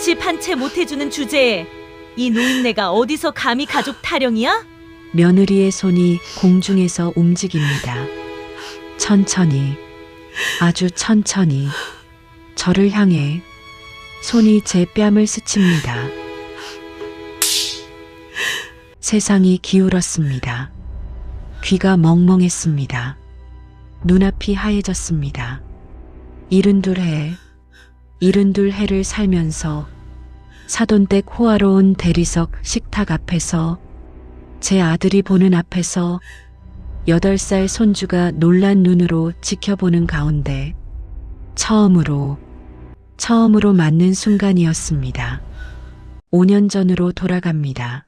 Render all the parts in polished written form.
집 한 채 못 해주는 주제에 이 노인네가 어디서 감히 가족 타령이야? 며느리의 손이 공중에서 움직입니다. 천천히, 아주 천천히 저를 향해 손이 제 뺨을 스칩니다. 세상이 기울었습니다. 귀가 멍멍했습니다. 눈앞이 하얘졌습니다. 72해를 살면서 사돈댁 호화로운 대리석 식탁 앞에서 제 아들이 보는 앞에서 8살 손주가 놀란 눈으로 지켜보는 가운데 처음으로 맞는 순간이었습니다. 5년 전으로 돌아갑니다.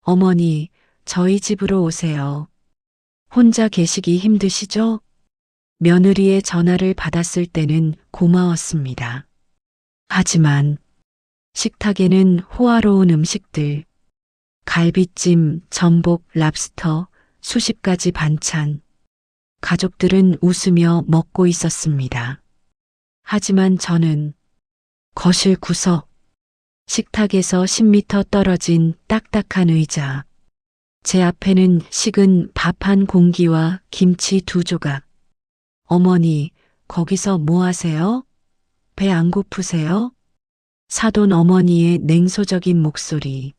어머니, 저희 집으로 오세요. 혼자 계시기 힘드시죠? 며느리의 전화를 받았을 때는 고마웠습니다. 하지만 식탁에는 호화로운 음식들, 갈비찜, 전복, 랍스터, 수십 가지 반찬. 가족들은 웃으며 먹고 있었습니다. 하지만 저는 거실 구석, 식탁에서 10m 떨어진 딱딱한 의자, 제 앞에는 식은 밥 한 공기와 김치 2조각. 어머니, 거기서 뭐 하세요? 배 안 고프세요? 사돈 어머니의 냉소적인 목소리.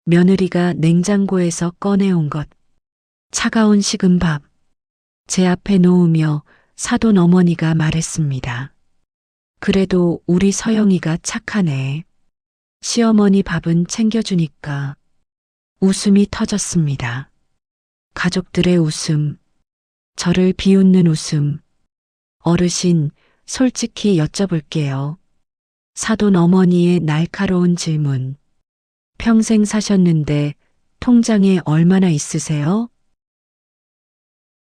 며느리가 냉장고에서 꺼내온 것. 차가운 식은 밥. 제 앞에 놓으며 사돈 어머니가 말했습니다. 그래도 우리 서영이가 착하네. 시어머니 밥은 챙겨주니까. 웃음이 터졌습니다. 가족들의 웃음. 저를 비웃는 웃음. 어르신, 솔직히 여쭤볼게요. 사돈 어머니의 날카로운 질문. 평생 사셨는데 통장에 얼마나 있으세요?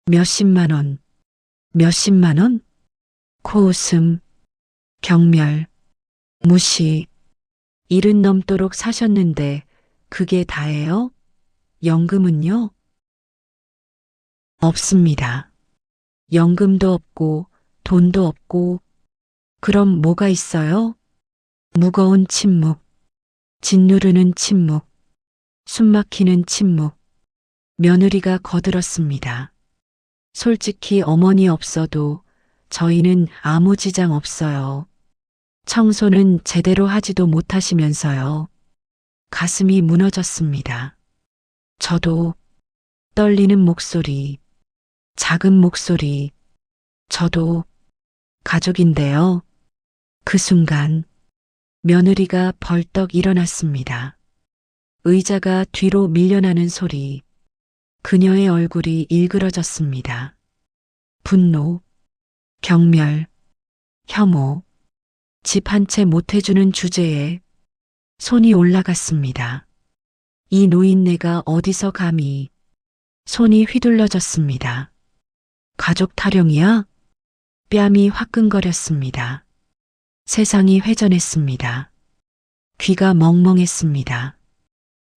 몇십만 원. 몇십만 원? 코웃음. 경멸. 무시. 70 넘도록 사셨는데 그게 다예요? 연금은요? 없습니다. 연금도 없고 돈도 없고 그럼 뭐가 있어요? 무거운 침묵. 짓누르는 침묵. 숨막히는 침묵. 며느리가 거들었습니다. 솔직히 어머니 없어도 저희는 아무 지장 없어요. 청소는 제대로 하지도 못하시면서요. 가슴이 무너졌습니다. 저도 떨리는 목소리, 작은 목소리, 저도 가족인데요. 그 순간 며느리가 벌떡 일어났습니다. 의자가 뒤로 밀려나는 소리, 그녀의 얼굴이 일그러졌습니다. 분노, 경멸, 혐오, 집 한 채 못 해주는 주제에 손이 올라갔습니다. 이 노인네가 어디서 감히. 손이 휘둘러졌습니다. 가족 타령이야? 뺨이 화끈거렸습니다. 세상이 회전했습니다. 귀가 멍멍했습니다.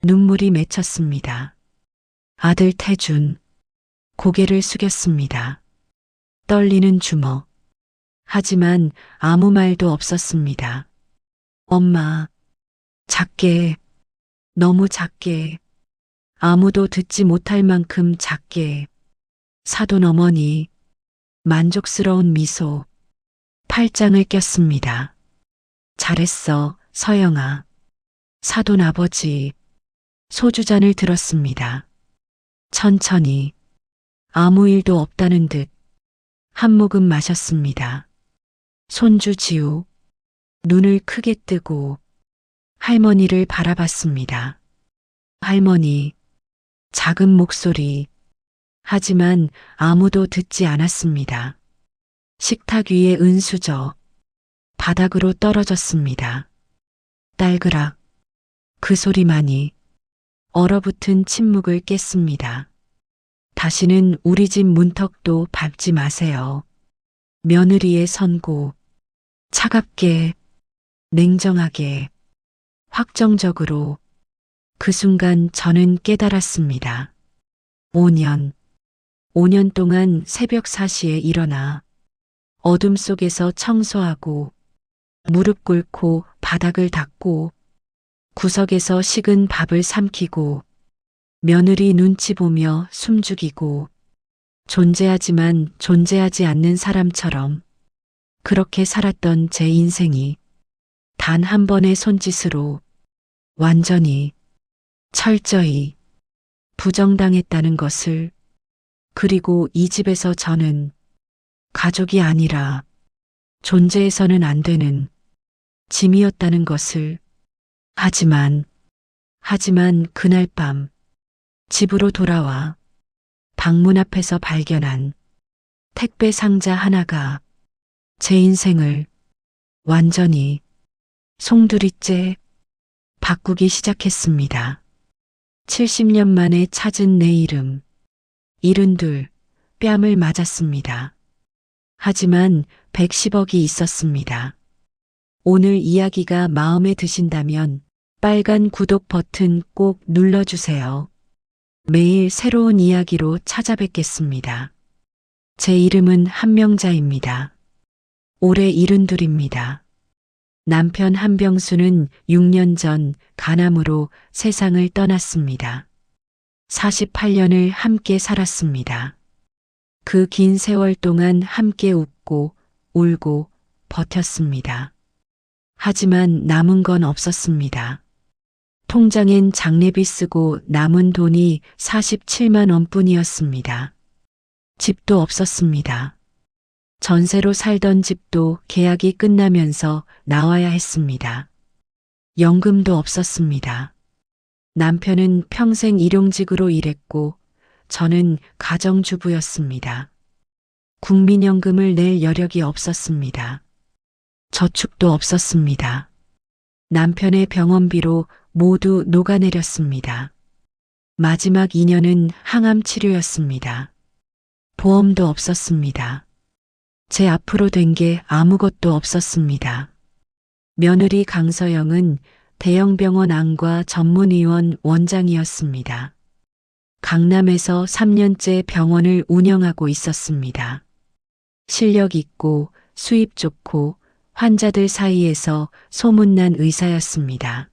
눈물이 맺혔습니다. 아들 태준, 고개를 숙였습니다. 떨리는 주먹. 하지만 아무 말도 없었습니다. 엄마, 작게, 너무 작게, 아무도 듣지 못할 만큼 작게. 사돈 어머니, 만족스러운 미소, 팔짱을 꼈습니다. 잘했어, 서영아. 사돈 아버지, 소주잔을 들었습니다. 천천히, 아무 일도 없다는 듯 한 모금 마셨습니다. 손주 지우, 눈을 크게 뜨고 할머니를 바라봤습니다. 할머니, 작은 목소리. 하지만 아무도 듣지 않았습니다. 식탁 위에 은수저, 바닥으로 떨어졌습니다. 딸그락, 그 소리만이 얼어붙은 침묵을 깼습니다. 다시는 우리 집 문턱도 밟지 마세요. 며느리의 선고, 차갑게, 냉정하게, 확정적으로. 그 순간 저는 깨달았습니다. 5년 동안 새벽 4시에 일어나 어둠 속에서 청소하고 무릎 꿇고 바닥을 닦고 구석에서 식은 밥을 삼키고 며느리 눈치 보며 숨죽이고 존재하지만 존재하지 않는 사람처럼 그렇게 살았던 제 인생이 단 한 번의 손짓으로 완전히 철저히 부정당했다는 것을, 그리고 이 집에서 저는 가족이 아니라 존재해서는 안 되는 짐이었다는 것을. 하지만 그날 밤 집으로 돌아와 방문 앞에서 발견한 택배 상자 하나가 제 인생을 완전히 송두리째 바꾸기 시작했습니다. 70년 만에 찾은 내 이름, 72, 뺨을 맞았습니다. 하지만 110억이 있었습니다. 오늘 이야기가 마음에 드신다면 빨간 구독 버튼 꼭 눌러주세요. 매일 새로운 이야기로 찾아뵙겠습니다. 제 이름은 한명자입니다. 올해 72입니다. 남편 한병수는 6년 전 간암으로 세상을 떠났습니다. 48년을 함께 살았습니다. 그 긴 세월 동안 함께 웃고 울고 버텼습니다. 하지만 남은 건 없었습니다. 통장엔 장례비 쓰고 남은 돈이 47만 원뿐이었습니다. 집도 없었습니다. 전세로 살던 집도 계약이 끝나면서 나와야 했습니다. 연금도 없었습니다. 남편은 평생 일용직으로 일했고 저는 가정주부였습니다. 국민연금을 낼 여력이 없었습니다. 저축도 없었습니다. 남편의 병원비로 모두 녹아내렸습니다. 마지막 2년은 항암 치료였습니다. 보험도 없었습니다. 제 앞으로 된 게 아무것도 없었습니다. 며느리 강서영은 대형병원 안과 전문의원 원장이었습니다. 강남에서 3년째 병원을 운영하고 있었습니다. 실력 있고 수입 좋고 환자들 사이에서 소문난 의사였습니다.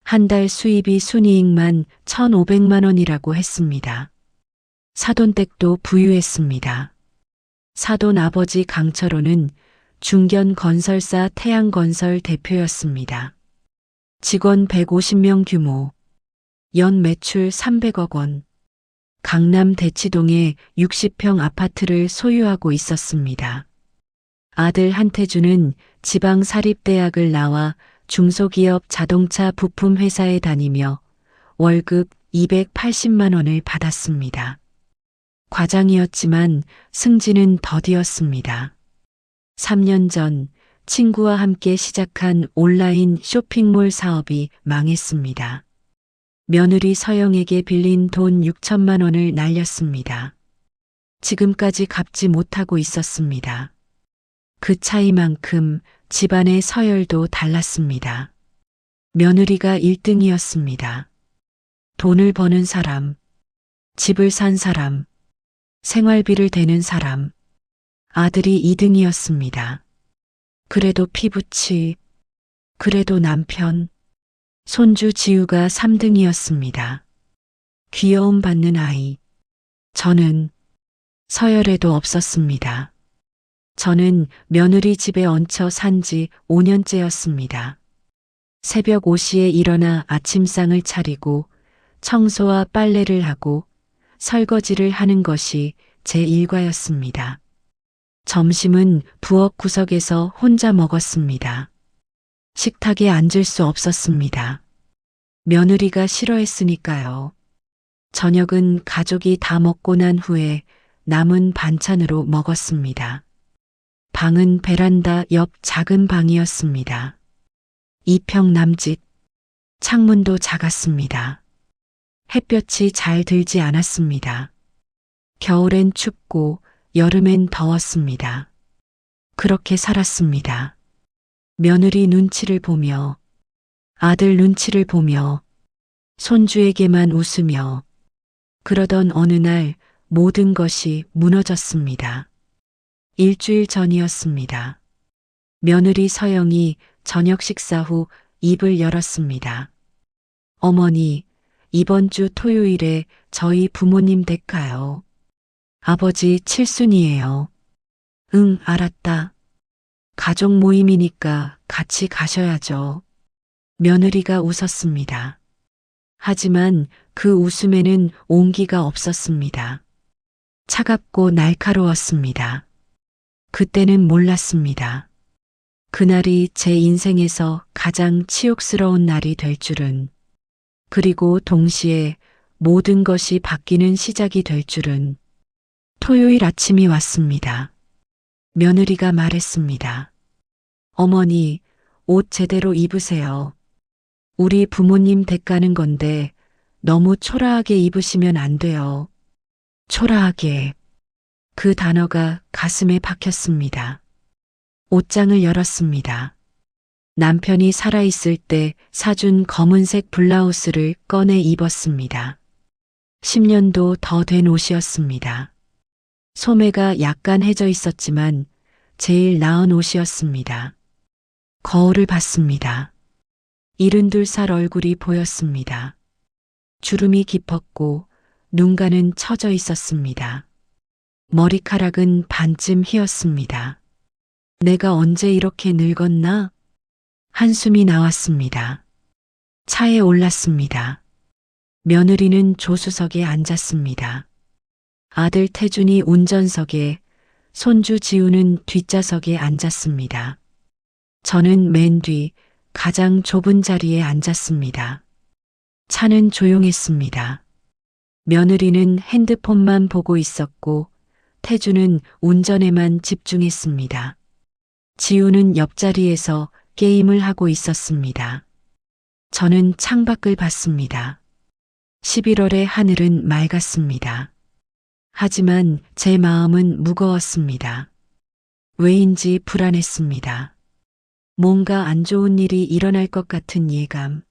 한 달 수입이 순이익만 1,500만 원이라고 했습니다. 사돈댁도 부유했습니다. 사돈 아버지 강철호는 중견건설사 태양건설 대표였습니다. 직원 150명 규모, 연 매출 300억 원, 강남 대치동에 60평 아파트를 소유하고 있었습니다. 아들 한태주는 지방사립대학을 나와 중소기업 자동차 부품 회사에 다니며 월급 280만 원을 받았습니다. 과장이었지만 승진은 더디였습니다. 3년 전 친구와 함께 시작한 온라인 쇼핑몰 사업이 망했습니다. 며느리 서영에게 빌린 돈 6천만 원을 날렸습니다. 지금까지 갚지 못하고 있었습니다. 그 차이만큼 집안의 서열도 달랐습니다. 며느리가 1등이었습니다. 돈을 버는 사람, 집을 산 사람, 생활비를 대는 사람, 아들이 2등이었습니다. 그래도 피부치, 그래도 남편, 손주 지우가 3등이었습니다. 귀여움 받는 아이, 저는 서열에도 없었습니다. 저는 며느리 집에 얹혀 산 지 5년째였습니다. 새벽 5시에 일어나 아침상을 차리고 청소와 빨래를 하고 설거지를 하는 것이 제 일과였습니다. 점심은 부엌 구석에서 혼자 먹었습니다. 식탁에 앉을 수 없었습니다. 며느리가 싫어했으니까요. 저녁은 가족이 다 먹고 난 후에 남은 반찬으로 먹었습니다. 방은 베란다 옆 작은 방이었습니다. 2평 남짓, 창문도 작았습니다. 햇볕이 잘 들지 않았습니다. 겨울엔 춥고 여름엔 더웠습니다. 그렇게 살았습니다. 며느리 눈치를 보며, 아들 눈치를 보며, 손주에게만 웃으며, 그러던 어느 날 모든 것이 무너졌습니다. 일주일 전이었습니다. 며느리 서영이 저녁 식사 후 입을 열었습니다. 어머니, 이번 주 토요일에 저희 부모님 댁 가요. 아버지 칠순이에요. 응, 알았다. 가족 모임이니까 같이 가셔야죠. 며느리가 웃었습니다. 하지만 그 웃음에는 온기가 없었습니다. 차갑고 날카로웠습니다. 그때는 몰랐습니다. 그날이 제 인생에서 가장 치욕스러운 날이 될 줄은, 그리고 동시에 모든 것이 바뀌는 시작이 될 줄은. 토요일 아침이 왔습니다. 며느리가 말했습니다. 어머니, 옷 제대로 입으세요. 우리 부모님 댁 가는 건데 너무 초라하게 입으시면 안 돼요. 초라하게. 그 단어가 가슴에 박혔습니다. 옷장을 열었습니다. 남편이 살아있을 때 사준 검은색 블라우스를 꺼내 입었습니다. 10년도 더 된 옷이었습니다. 소매가 약간 해져 있었지만 제일 나은 옷이었습니다. 거울을 봤습니다. 72살 얼굴이 보였습니다. 주름이 깊었고 눈가는 처져 있었습니다. 머리카락은 반쯤 휘었습니다. 내가 언제 이렇게 늙었나? 한숨이 나왔습니다. 차에 올랐습니다. 며느리는 조수석에 앉았습니다. 아들 태준이 운전석에, 손주 지우는 뒷좌석에 앉았습니다. 저는 맨 뒤 가장 좁은 자리에 앉았습니다. 차는 조용했습니다. 며느리는 핸드폰만 보고 있었고 태준은 운전에만 집중했습니다. 지우는 옆자리에서 게임을 하고 있었습니다. 저는 창밖을 봤습니다. 11월의 하늘은 맑았습니다. 하지만 제 마음은 무거웠습니다. 왜인지 불안했습니다. 뭔가 안 좋은 일이 일어날 것 같은 예감.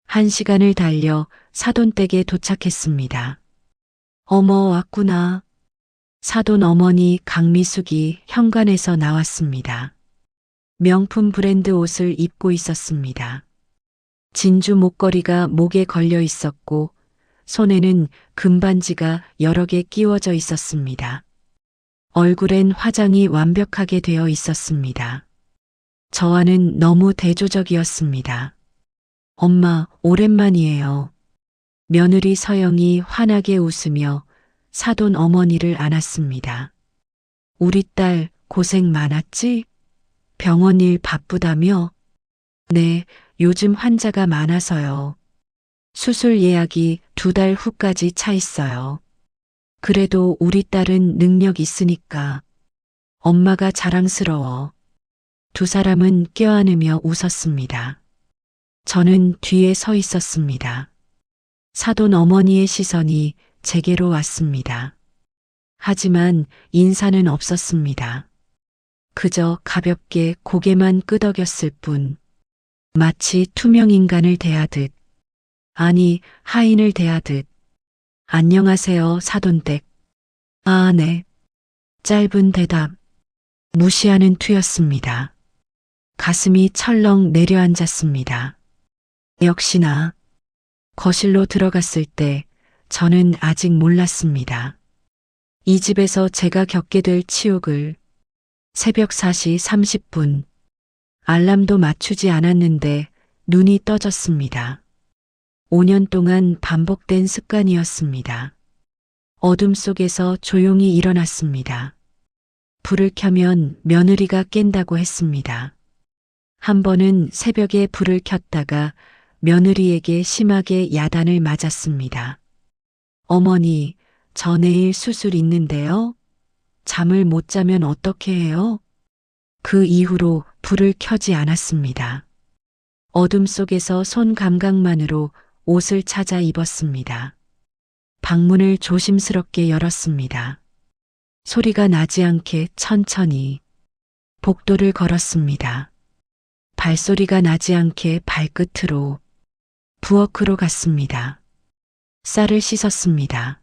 1시간을 달려 사돈댁에 도착했습니다. 어머, 왔구나. 사돈 어머니 강미숙이 현관에서 나왔습니다. 명품 브랜드 옷을 입고 있었습니다. 진주 목걸이가 목에 걸려 있었고 손에는 금반지가 여러 개 끼워져 있었습니다. 얼굴엔 화장이 완벽하게 되어 있었습니다. 저와는 너무 대조적이었습니다. 엄마, 오랜만이에요. 며느리 서영이 환하게 웃으며 사돈 어머니를 안았습니다. 우리 딸 고생 많았지? 병원 일 바쁘다며? 네, 요즘 환자가 많아서요. 수술 예약이 2달 후까지 차 있어요. 그래도 우리 딸은 능력 있으니까. 엄마가 자랑스러워. 두 사람은 껴안으며 웃었습니다. 저는 뒤에 서 있었습니다. 사돈 어머니의 시선이 제게로 왔습니다. 하지만 인사는 없었습니다. 그저 가볍게 고개만 끄덕였을 뿐. 마치 투명 인간을 대하듯, 아니 하인을 대하듯. 안녕하세요, 사돈댁. 아, 네. 짧은 대답. 무시하는 투였습니다. 가슴이 철렁 내려앉았습니다. 역시나. 거실로 들어갔을 때 저는 아직 몰랐습니다. 이 집에서 제가 겪게 될 치욕을. 새벽 4시 30분. 알람도 맞추지 않았는데 눈이 떠졌습니다. 5년 동안 반복된 습관이었습니다. 어둠 속에서 조용히 일어났습니다. 불을 켜면 며느리가 깬다고 했습니다. 한 번은 새벽에 불을 켰다가 며느리에게 심하게 야단을 맞았습니다. 어머니, 저 내일 수술 있는데요? 잠을 못 자면 어떻게 해요? 그 이후로 불을 켜지 않았습니다. 어둠 속에서 손 감각만으로 옷을 찾아 입었습니다. 방문을 조심스럽게 열었습니다. 소리가 나지 않게 천천히 복도를 걸었습니다. 발소리가 나지 않게 발끝으로 부엌으로 갔습니다. 쌀을 씻었습니다.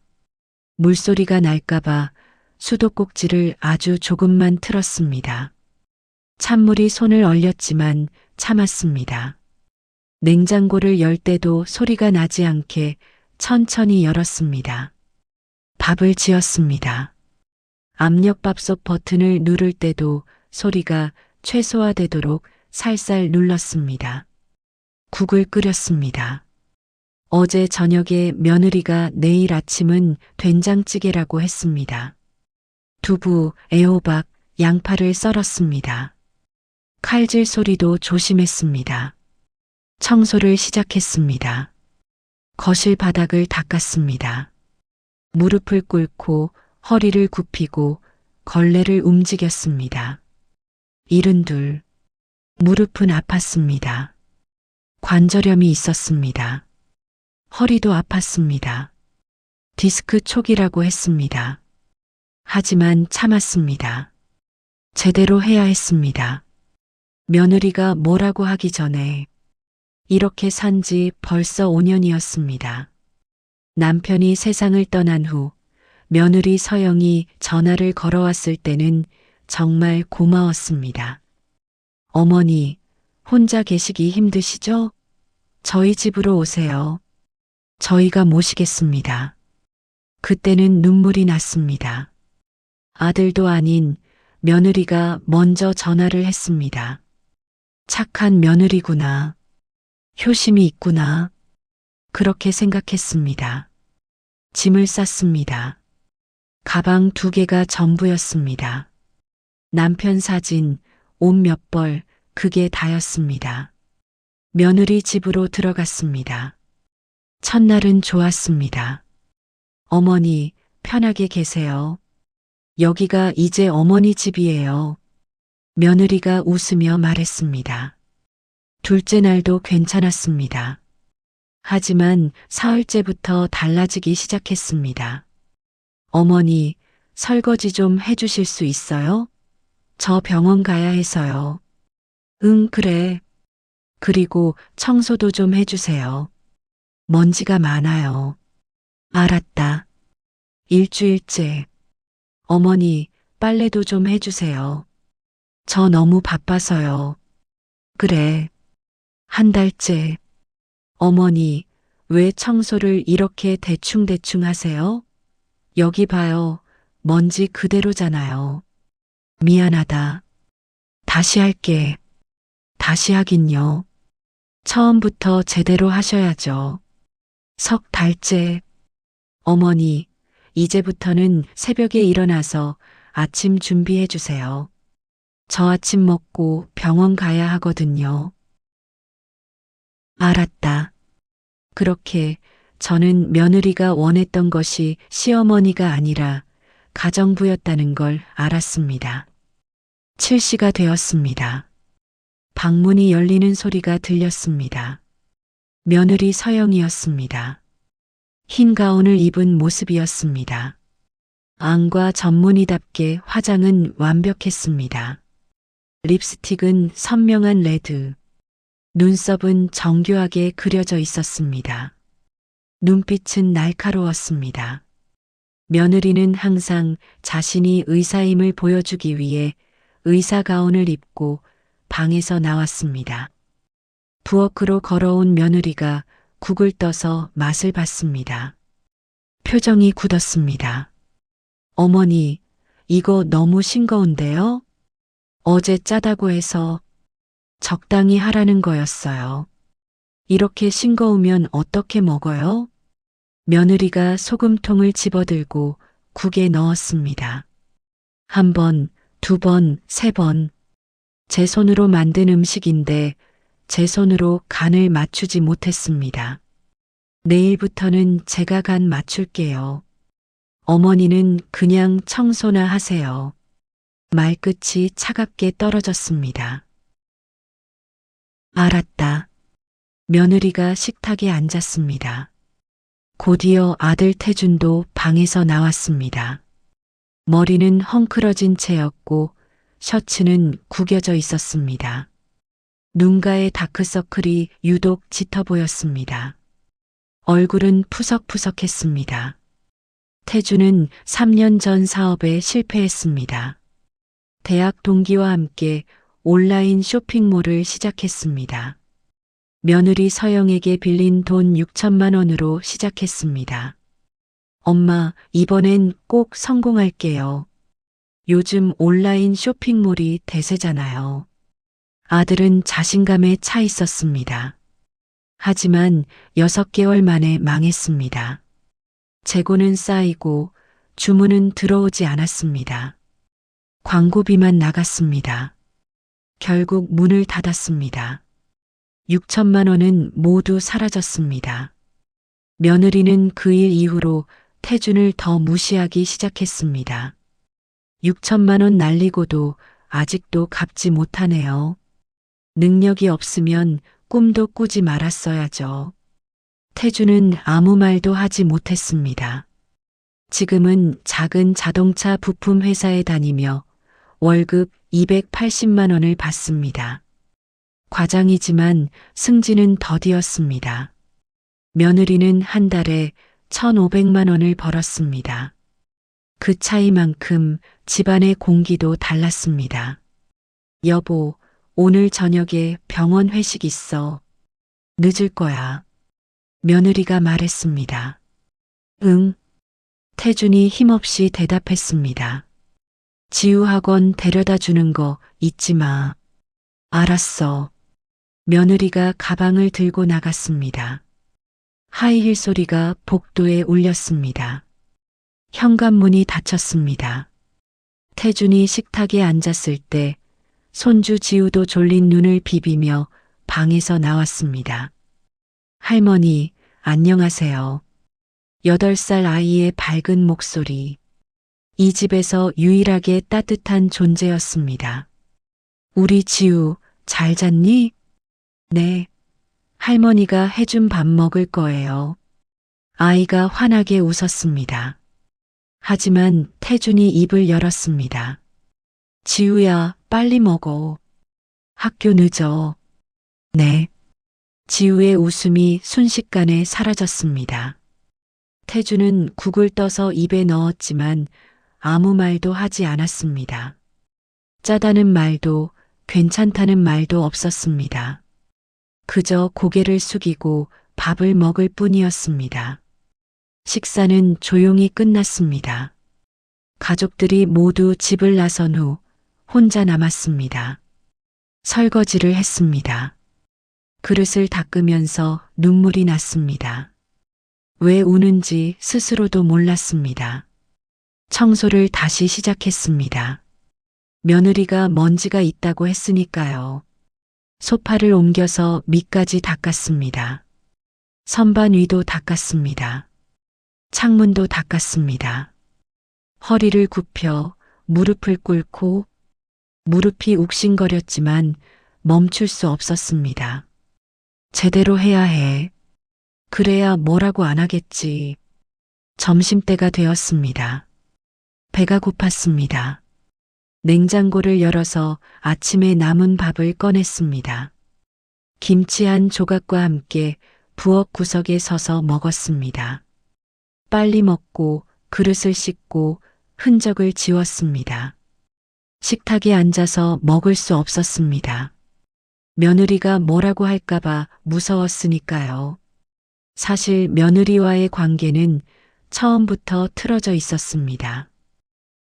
물소리가 날까봐 수도꼭지를 아주 조금만 틀었습니다. 찬물이 손을 얼렸지만 참았습니다. 냉장고를 열 때도 소리가 나지 않게 천천히 열었습니다. 밥을 지었습니다. 압력밥솥 버튼을 누를 때도 소리가 최소화되도록 살살 눌렀습니다. 국을 끓였습니다. 어제 저녁에 며느리가 내일 아침은 된장찌개라고 했습니다. 두부, 애호박, 양파를 썰었습니다. 칼질 소리도 조심했습니다. 청소를 시작했습니다. 거실 바닥을 닦았습니다. 무릎을 꿇고 허리를 굽히고 걸레를 움직였습니다. 72. 무릎은 아팠습니다. 관절염이 있었습니다. 허리도 아팠습니다. 디스크 촉이라고 했습니다. 하지만 참았습니다. 제대로 해야 했습니다. 며느리가 뭐라고 하기 전에 이렇게 산 지 벌써 5년이었습니다. 남편이 세상을 떠난 후 며느리 서영이 전화를 걸어왔을 때는 정말 고마웠습니다. 어머니, 혼자 계시기 힘드시죠? 저희 집으로 오세요. 저희가 모시겠습니다. 그때는 눈물이 났습니다. 아들도 아닌 며느리가 먼저 전화를 했습니다. 착한 며느리구나. 효심이 있구나. 그렇게 생각했습니다. 짐을 쌌습니다. 가방 2개가 전부였습니다. 남편 사진, 옷 몇 벌, 그게 다였습니다. 며느리 집으로 들어갔습니다. 첫날은 좋았습니다. 어머니, 편하게 계세요. 여기가 이제 어머니 집이에요. 며느리가 웃으며 말했습니다. 둘째 날도 괜찮았습니다. 하지만 사흘째부터 달라지기 시작했습니다. 어머니, 설거지 좀 해주실 수 있어요? 저 병원 가야 해서요. 응, 그래. 그리고 청소도 좀 해주세요. 먼지가 많아요. 알았다. 일주일째. 어머니, 빨래도 좀 해주세요. 저 너무 바빠서요. 그래. 한 달째. 어머니, 왜 청소를 이렇게 대충대충 하세요? 여기 봐요. 먼지 그대로잖아요. 미안하다. 다시 할게. 다시 하긴요. 처음부터 제대로 하셔야죠. 석 달째. 어머니, 이제부터는 새벽에 일어나서 아침 준비해 주세요. 저 아침 먹고 병원 가야 하거든요. 알았다. 그렇게 저는 며느리가 원했던 것이 시어머니가 아니라 가정부였다는 걸 알았습니다. 7시가 되었습니다. 방문이 열리는 소리가 들렸습니다. 며느리 서영이었습니다. 흰 가운을 입은 모습이었습니다. 안과 전문의답게 화장은 완벽했습니다. 립스틱은 선명한 레드. 눈썹은 정교하게 그려져 있었습니다. 눈빛은 날카로웠습니다. 며느리는 항상 자신이 의사임을 보여주기 위해 의사 가운을 입고 방에서 나왔습니다. 부엌으로 걸어온 며느리가 국을 떠서 맛을 봤습니다. 표정이 굳었습니다. 어머니, 이거 너무 싱거운데요? 어제 짜다고 해서 적당히 하라는 거였어요. 이렇게 싱거우면 어떻게 먹어요? 며느리가 소금통을 집어들고 국에 넣었습니다. 1번, 2번, 3번. 제 손으로 만든 음식인데 제 손으로 간을 맞추지 못했습니다. 내일부터는 제가 간 맞출게요. 어머니는 그냥 청소나 하세요. 말끝이 차갑게 떨어졌습니다. 알았다. 며느리가 식탁에 앉았습니다. 곧이어 아들 태준도 방에서 나왔습니다. 머리는 헝클어진 채였고 셔츠는 구겨져 있었습니다. 눈가의 다크서클이 유독 짙어 보였습니다. 얼굴은 푸석푸석했습니다. 태준은 3년 전 사업에 실패했습니다. 대학 동기와 함께 온라인 쇼핑몰을 시작했습니다. 며느리 서영에게 빌린 돈 6천만 원으로 시작했습니다. 엄마, 이번엔 꼭 성공할게요. 요즘 온라인 쇼핑몰이 대세잖아요. 아들은 자신감에 차 있었습니다. 하지만 6개월 만에 망했습니다. 재고는 쌓이고 주문은 들어오지 않았습니다. 광고비만 나갔습니다. 결국 문을 닫았습니다. 6천만 원은 모두 사라졌습니다. 며느리는 그 일 이후로 태준을 더 무시하기 시작했습니다. 6천만 원 날리고도 아직도 갚지 못하네요. 능력이 없으면 꿈도 꾸지 말았어야죠. 태준은 아무 말도 하지 못했습니다. 지금은 작은 자동차 부품 회사에 다니며 월급 280만 원을 받습니다. 과장이지만 승진은 더디었습니다. 며느리는 한 달에 1,500만 원을 벌었습니다. 그 차이만큼 집안의 공기도 달랐습니다. 여보, 오늘 저녁에 병원 회식 있어. 늦을 거야. 며느리가 말했습니다. 응. 태준이 힘없이 대답했습니다. 지우학원 데려다 주는 거 잊지 마. 알았어. 며느리가 가방을 들고 나갔습니다. 하이힐 소리가 복도에 울렸습니다. 현관문이 닫혔습니다. 태준이 식탁에 앉았을 때 손주 지우도 졸린 눈을 비비며 방에서 나왔습니다. 할머니, 안녕하세요. 8살 아이의 밝은 목소리. 이 집에서 유일하게 따뜻한 존재였습니다. 우리 지우, 잘 잤니? 네. 할머니가 해준 밥 먹을 거예요. 아이가 환하게 웃었습니다. 하지만 태준이 입을 열었습니다. 지우야, 빨리 먹어. 학교 늦어. 네. 지우의 웃음이 순식간에 사라졌습니다. 태준은 국을 떠서 입에 넣었지만 아무 말도 하지 않았습니다. 짜다는 말도 괜찮다는 말도 없었습니다. 그저 고개를 숙이고 밥을 먹을 뿐이었습니다. 식사는 조용히 끝났습니다. 가족들이 모두 집을 나선 후 혼자 남았습니다. 설거지를 했습니다. 그릇을 닦으면서 눈물이 났습니다. 왜 우는지 스스로도 몰랐습니다. 청소를 다시 시작했습니다. 며느리가 먼지가 있다고 했으니까요. 소파를 옮겨서 밑까지 닦았습니다. 선반 위도 닦았습니다. 창문도 닦았습니다. 허리를 굽혀 무릎을 꿇고 무릎이 욱신거렸지만 멈출 수 없었습니다. 제대로 해야 해. 그래야 뭐라고 안 하겠지. 점심때가 되었습니다. 배가 고팠습니다. 냉장고를 열어서 아침에 남은 밥을 꺼냈습니다. 김치 한 조각과 함께 부엌 구석에 서서 먹었습니다. 빨리 먹고 그릇을 씻고 흔적을 지웠습니다. 식탁에 앉아서 먹을 수 없었습니다. 며느리가 뭐라고 할까봐 무서웠으니까요. 사실 며느리와의 관계는 처음부터 틀어져 있었습니다.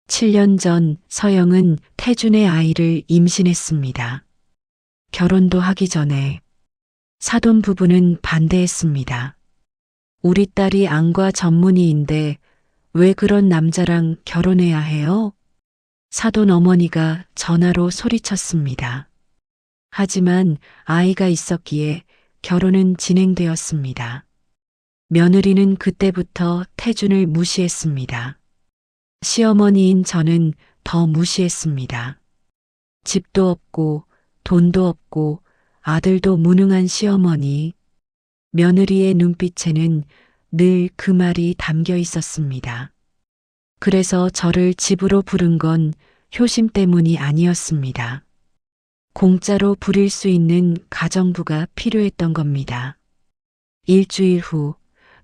7년 전 서영은 태준의 아이를 임신했습니다. 결혼도 하기 전에 사돈 부부는 반대했습니다. 우리 딸이 안과 전문의인데 왜 그런 남자랑 결혼해야 해요? 사돈 어머니가 전화로 소리쳤습니다. 하지만 아이가 있었기에 결혼은 진행되었습니다. 며느리는 그때부터 태준을 무시했습니다. 시어머니인 저는 더 무시했습니다. 집도 없고 돈도 없고 아들도 무능한 시어머니. 며느리의 눈빛에는 늘 그 말이 담겨 있었습니다. 그래서 저를 집으로 부른 건 효심 때문이 아니었습니다. 공짜로 부릴 수 있는 가정부가 필요했던 겁니다. 일주일 후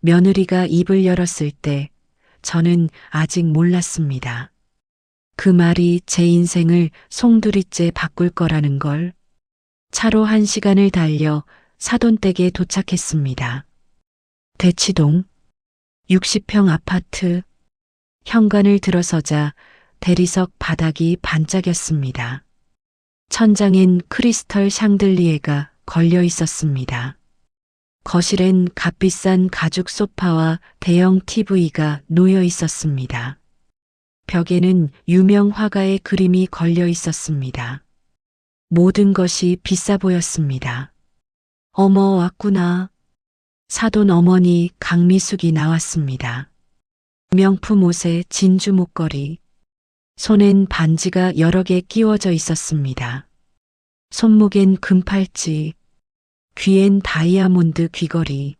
며느리가 입을 열었을 때 저는 아직 몰랐습니다. 그 말이 제 인생을 송두리째 바꿀 거라는 걸. 차로 1시간을 달려 사돈댁에 도착했습니다. 대치동 60평 아파트. 현관을 들어서자 대리석 바닥이 반짝였습니다. 천장엔 크리스털 샹들리에가 걸려 있었습니다. 거실엔 값비싼 가죽 소파와 대형 TV가 놓여 있었습니다. 벽에는 유명 화가의 그림이 걸려 있었습니다. 모든 것이 비싸 보였습니다. 어머, 왔구나. 사돈 어머니 강미숙이 나왔습니다. 명품 옷에 진주 목걸이, 손엔 반지가 여러 개 끼워져 있었습니다. 손목엔 금팔찌, 귀엔 다이아몬드 귀걸이.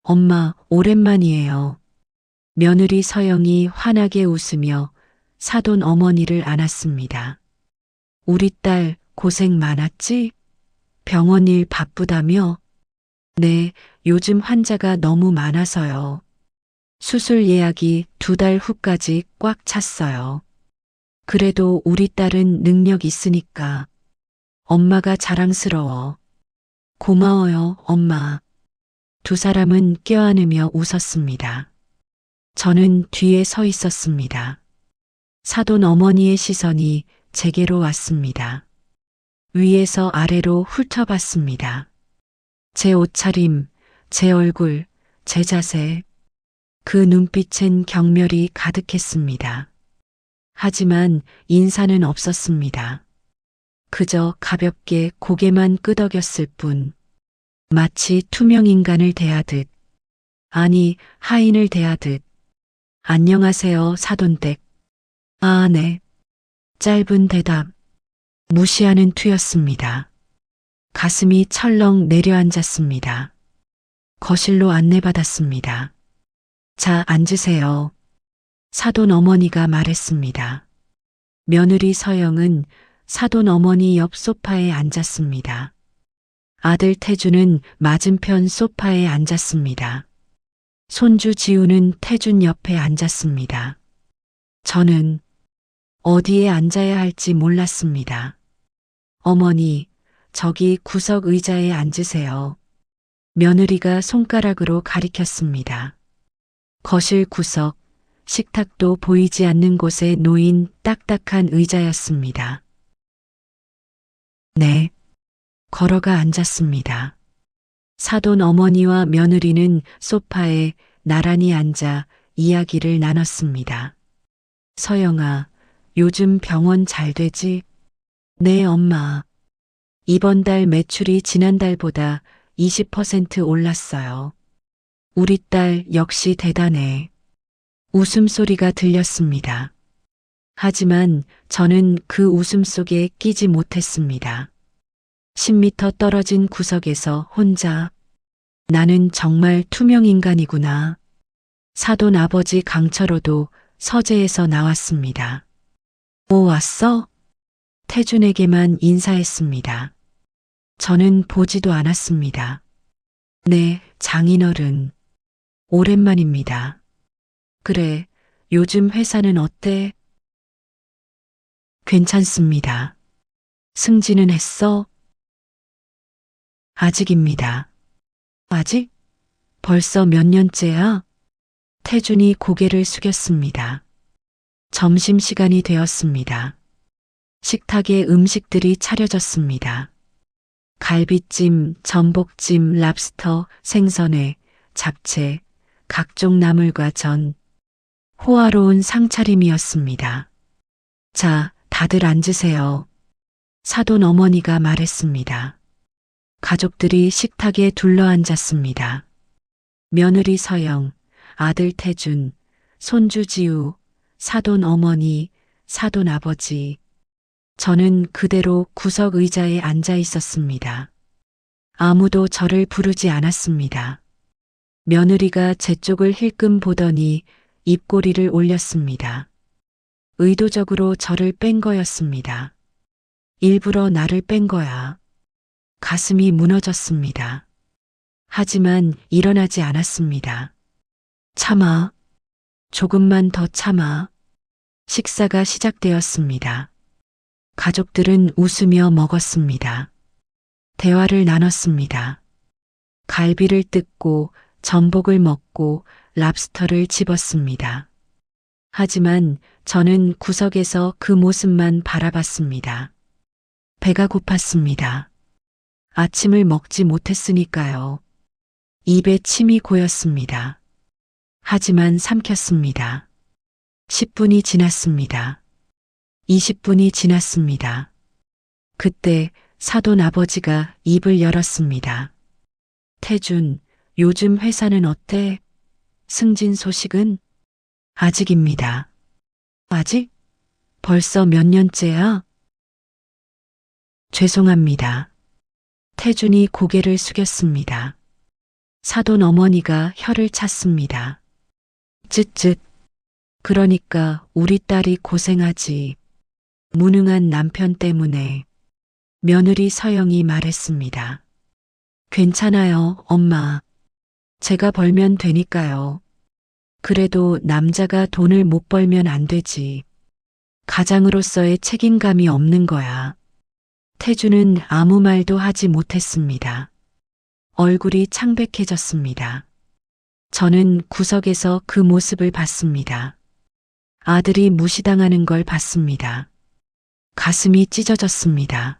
엄마, 오랜만이에요. 며느리 서영이 환하게 웃으며 사돈 어머니를 안았습니다. 우리 딸 고생 많았지? 병원 일 바쁘다며? 네, 요즘 환자가 너무 많아서요. 수술 예약이 2달 후까지 꽉 찼어요. 그래도 우리 딸은 능력 있으니까 엄마가 자랑스러워. 고마워요, 엄마. 두 사람은 껴안으며 웃었습니다. 저는 뒤에 서 있었습니다. 사돈 어머니의 시선이 제게로 왔습니다. 위에서 아래로 훑어봤습니다. 제 옷차림, 제 얼굴, 제 자세. 그 눈빛엔 경멸이 가득했습니다. 하지만 인사는 없었습니다. 그저 가볍게 고개만 끄덕였을 뿐. 마치 투명 인간을 대하듯, 아니 하인을 대하듯. 안녕하세요, 사돈댁. 아, 네. 짧은 대답. 무시하는 투였습니다. 가슴이 철렁 내려앉았습니다. 거실로 안내받았습니다. 자, 앉으세요. 사돈 어머니가 말했습니다. 며느리 서영은 사돈 어머니 옆 소파에 앉았습니다. 아들 태준은 맞은편 소파에 앉았습니다. 손주 지우는 태준 옆에 앉았습니다. 저는 어디에 앉아야 할지 몰랐습니다. 어머니, 저기 구석 의자에 앉으세요. 며느리가 손가락으로 가리켰습니다. 거실 구석, 식탁도 보이지 않는 곳에 놓인 딱딱한 의자였습니다. 네. 걸어가 앉았습니다. 사돈 어머니와 며느리는 소파에 나란히 앉아 이야기를 나눴습니다. 서영아, 요즘 병원 잘 되지? 네, 엄마. 이번 달 매출이 지난달보다 20% 올랐어요. 우리 딸 역시 대단해. 웃음소리가 들렸습니다. 하지만 저는 그 웃음 속에 끼지 못했습니다. 10m 떨어진 구석에서 혼자 나는 정말 투명 인간이구나. 사돈 아버지 강철호도 서재에서 나왔습니다. 오, 왔어? 태준에게만 인사했습니다. 저는 보지도 않았습니다. 네, 장인어른. 오랜만입니다. 그래, 요즘 회사는 어때? 괜찮습니다. 승진은 했어? 아직입니다. 아직? 벌써 몇 년째야? 태준이 고개를 숙였습니다. 점심시간이 되었습니다. 식탁에 음식들이 차려졌습니다. 갈비찜, 전복찜, 랍스터, 생선회, 잡채, 각종 나물과 전, 호화로운 상차림이었습니다. 자, 다들 앉으세요. 사돈 어머니가 말했습니다. 가족들이 식탁에 둘러앉았습니다. 며느리 서영, 아들 태준, 손주 지우, 사돈 어머니, 사돈 아버지. 저는 그대로 구석 의자에 앉아 있었습니다. 아무도 저를 부르지 않았습니다. 며느리가 제 쪽을 힐끔 보더니 입꼬리를 올렸습니다. 의도적으로 저를 뺀 거였습니다. 일부러 나를 뺀 거야. 가슴이 무너졌습니다. 하지만 일어나지 않았습니다. 참아. 조금만 더 참아. 식사가 시작되었습니다. 가족들은 웃으며 먹었습니다. 대화를 나눴습니다. 갈비를 뜯고 전복을 먹고 랍스터를 집었습니다. 하지만 저는 구석에서 그 모습만 바라봤습니다. 배가 고팠습니다. 아침을 먹지 못했으니까요. 입에 침이 고였습니다. 하지만 삼켰습니다. 10분이 지났습니다. 20분이 지났습니다. 그때 사돈 아버지가 입을 열었습니다. 태준, 요즘 회사는 어때? 승진 소식은? 아직입니다. 아직? 벌써 몇 년째야? 죄송합니다. 태준이 고개를 숙였습니다. 사돈 어머니가 혀를 찼습니다. 쯧쯧. 그러니까 우리 딸이 고생하지. 무능한 남편 때문에. 며느리 서영이 말했습니다. 괜찮아요, 엄마. 제가 벌면 되니까요. 그래도 남자가 돈을 못 벌면 안 되지. 가장으로서의 책임감이 없는 거야. 태주는 아무 말도 하지 못했습니다. 얼굴이 창백해졌습니다. 저는 구석에서 그 모습을 봤습니다. 아들이 무시당하는 걸 봤습니다. 가슴이 찢어졌습니다.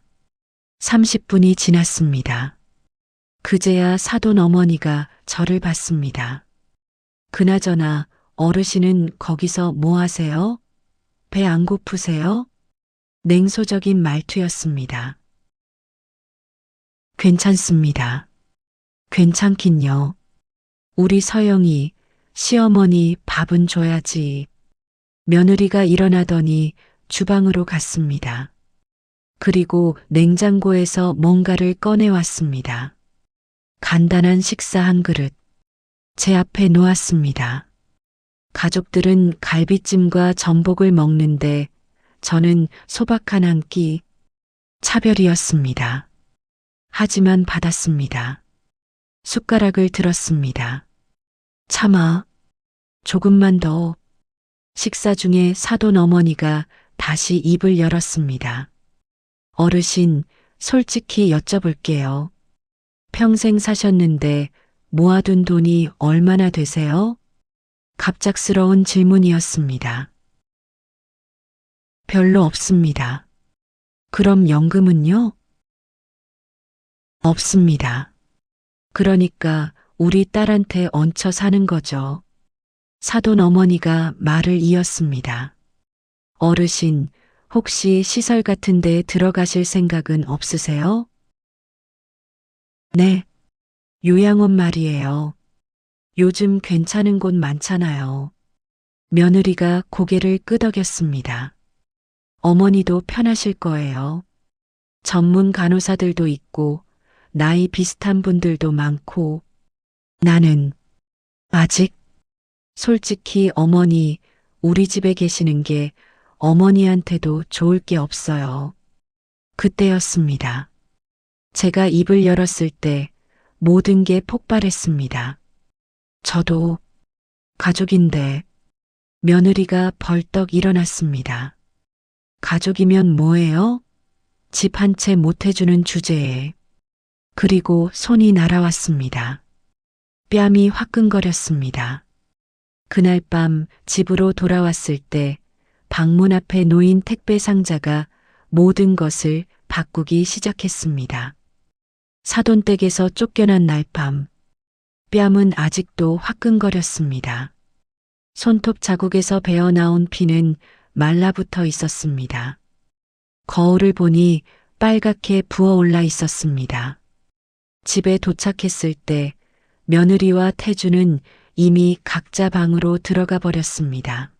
30분이 지났습니다. 그제야 사돈 어머니가 저를 봤습니다. 그나저나 어르신은 거기서 뭐 하세요? 배 안 고프세요? 냉소적인 말투였습니다. 괜찮습니다. 괜찮긴요. 우리 서영이, 시어머니 밥은 줘야지. 며느리가 일어나더니 주방으로 갔습니다. 그리고 냉장고에서 뭔가를 꺼내왔습니다. 간단한 식사 한 그릇. 제 앞에 놓았습니다. 가족들은 갈비찜과 전복을 먹는데 저는 소박한 한 끼, 차별이었습니다. 하지만 받았습니다. 숟가락을 들었습니다. 참아. 조금만 더. 식사 중에 사돈 어머니가 다시 입을 열었습니다. 어르신, 솔직히 여쭤볼게요. 평생 사셨는데 모아둔 돈이 얼마나 되세요? 갑작스러운 질문이었습니다. 별로 없습니다. 그럼 연금은요? 없습니다. 그러니까 우리 딸한테 얹혀 사는 거죠. 사돈 어머니가 말을 이었습니다. 어르신, 혹시 시설 같은 데 들어가실 생각은 없으세요? 네. 요양원 말이에요. 요즘 괜찮은 곳 많잖아요. 며느리가 고개를 끄덕였습니다. 어머니도 편하실 거예요. 전문 간호사들도 있고 나이 비슷한 분들도 많고 나는 아직 솔직히 어머니 우리 집에 계시는 게 어머니한테도 좋을 게 없어요. 그때였습니다. 제가 입을 열었을 때 모든 게 폭발했습니다. 저도 가족인데 며느리가 벌떡 일어났습니다. 가족이면 뭐예요? 집 한 채 못 해주는 주제에. 그리고 손이 날아왔습니다. 뺨이 화끈거렸습니다. 그날 밤 집으로 돌아왔을 때 방문 앞에 놓인 택배 상자가 모든 것을 바꾸기 시작했습니다. 사돈댁에서 쫓겨난 날 밤, 뺨은 아직도 화끈거렸습니다. 손톱 자국에서 배어나온 피는 말라붙어 있었습니다. 거울을 보니 빨갛게 부어올라 있었습니다. 집에 도착했을 때 며느리와 태주는 이미 각자 방으로 들어가 버렸습니다.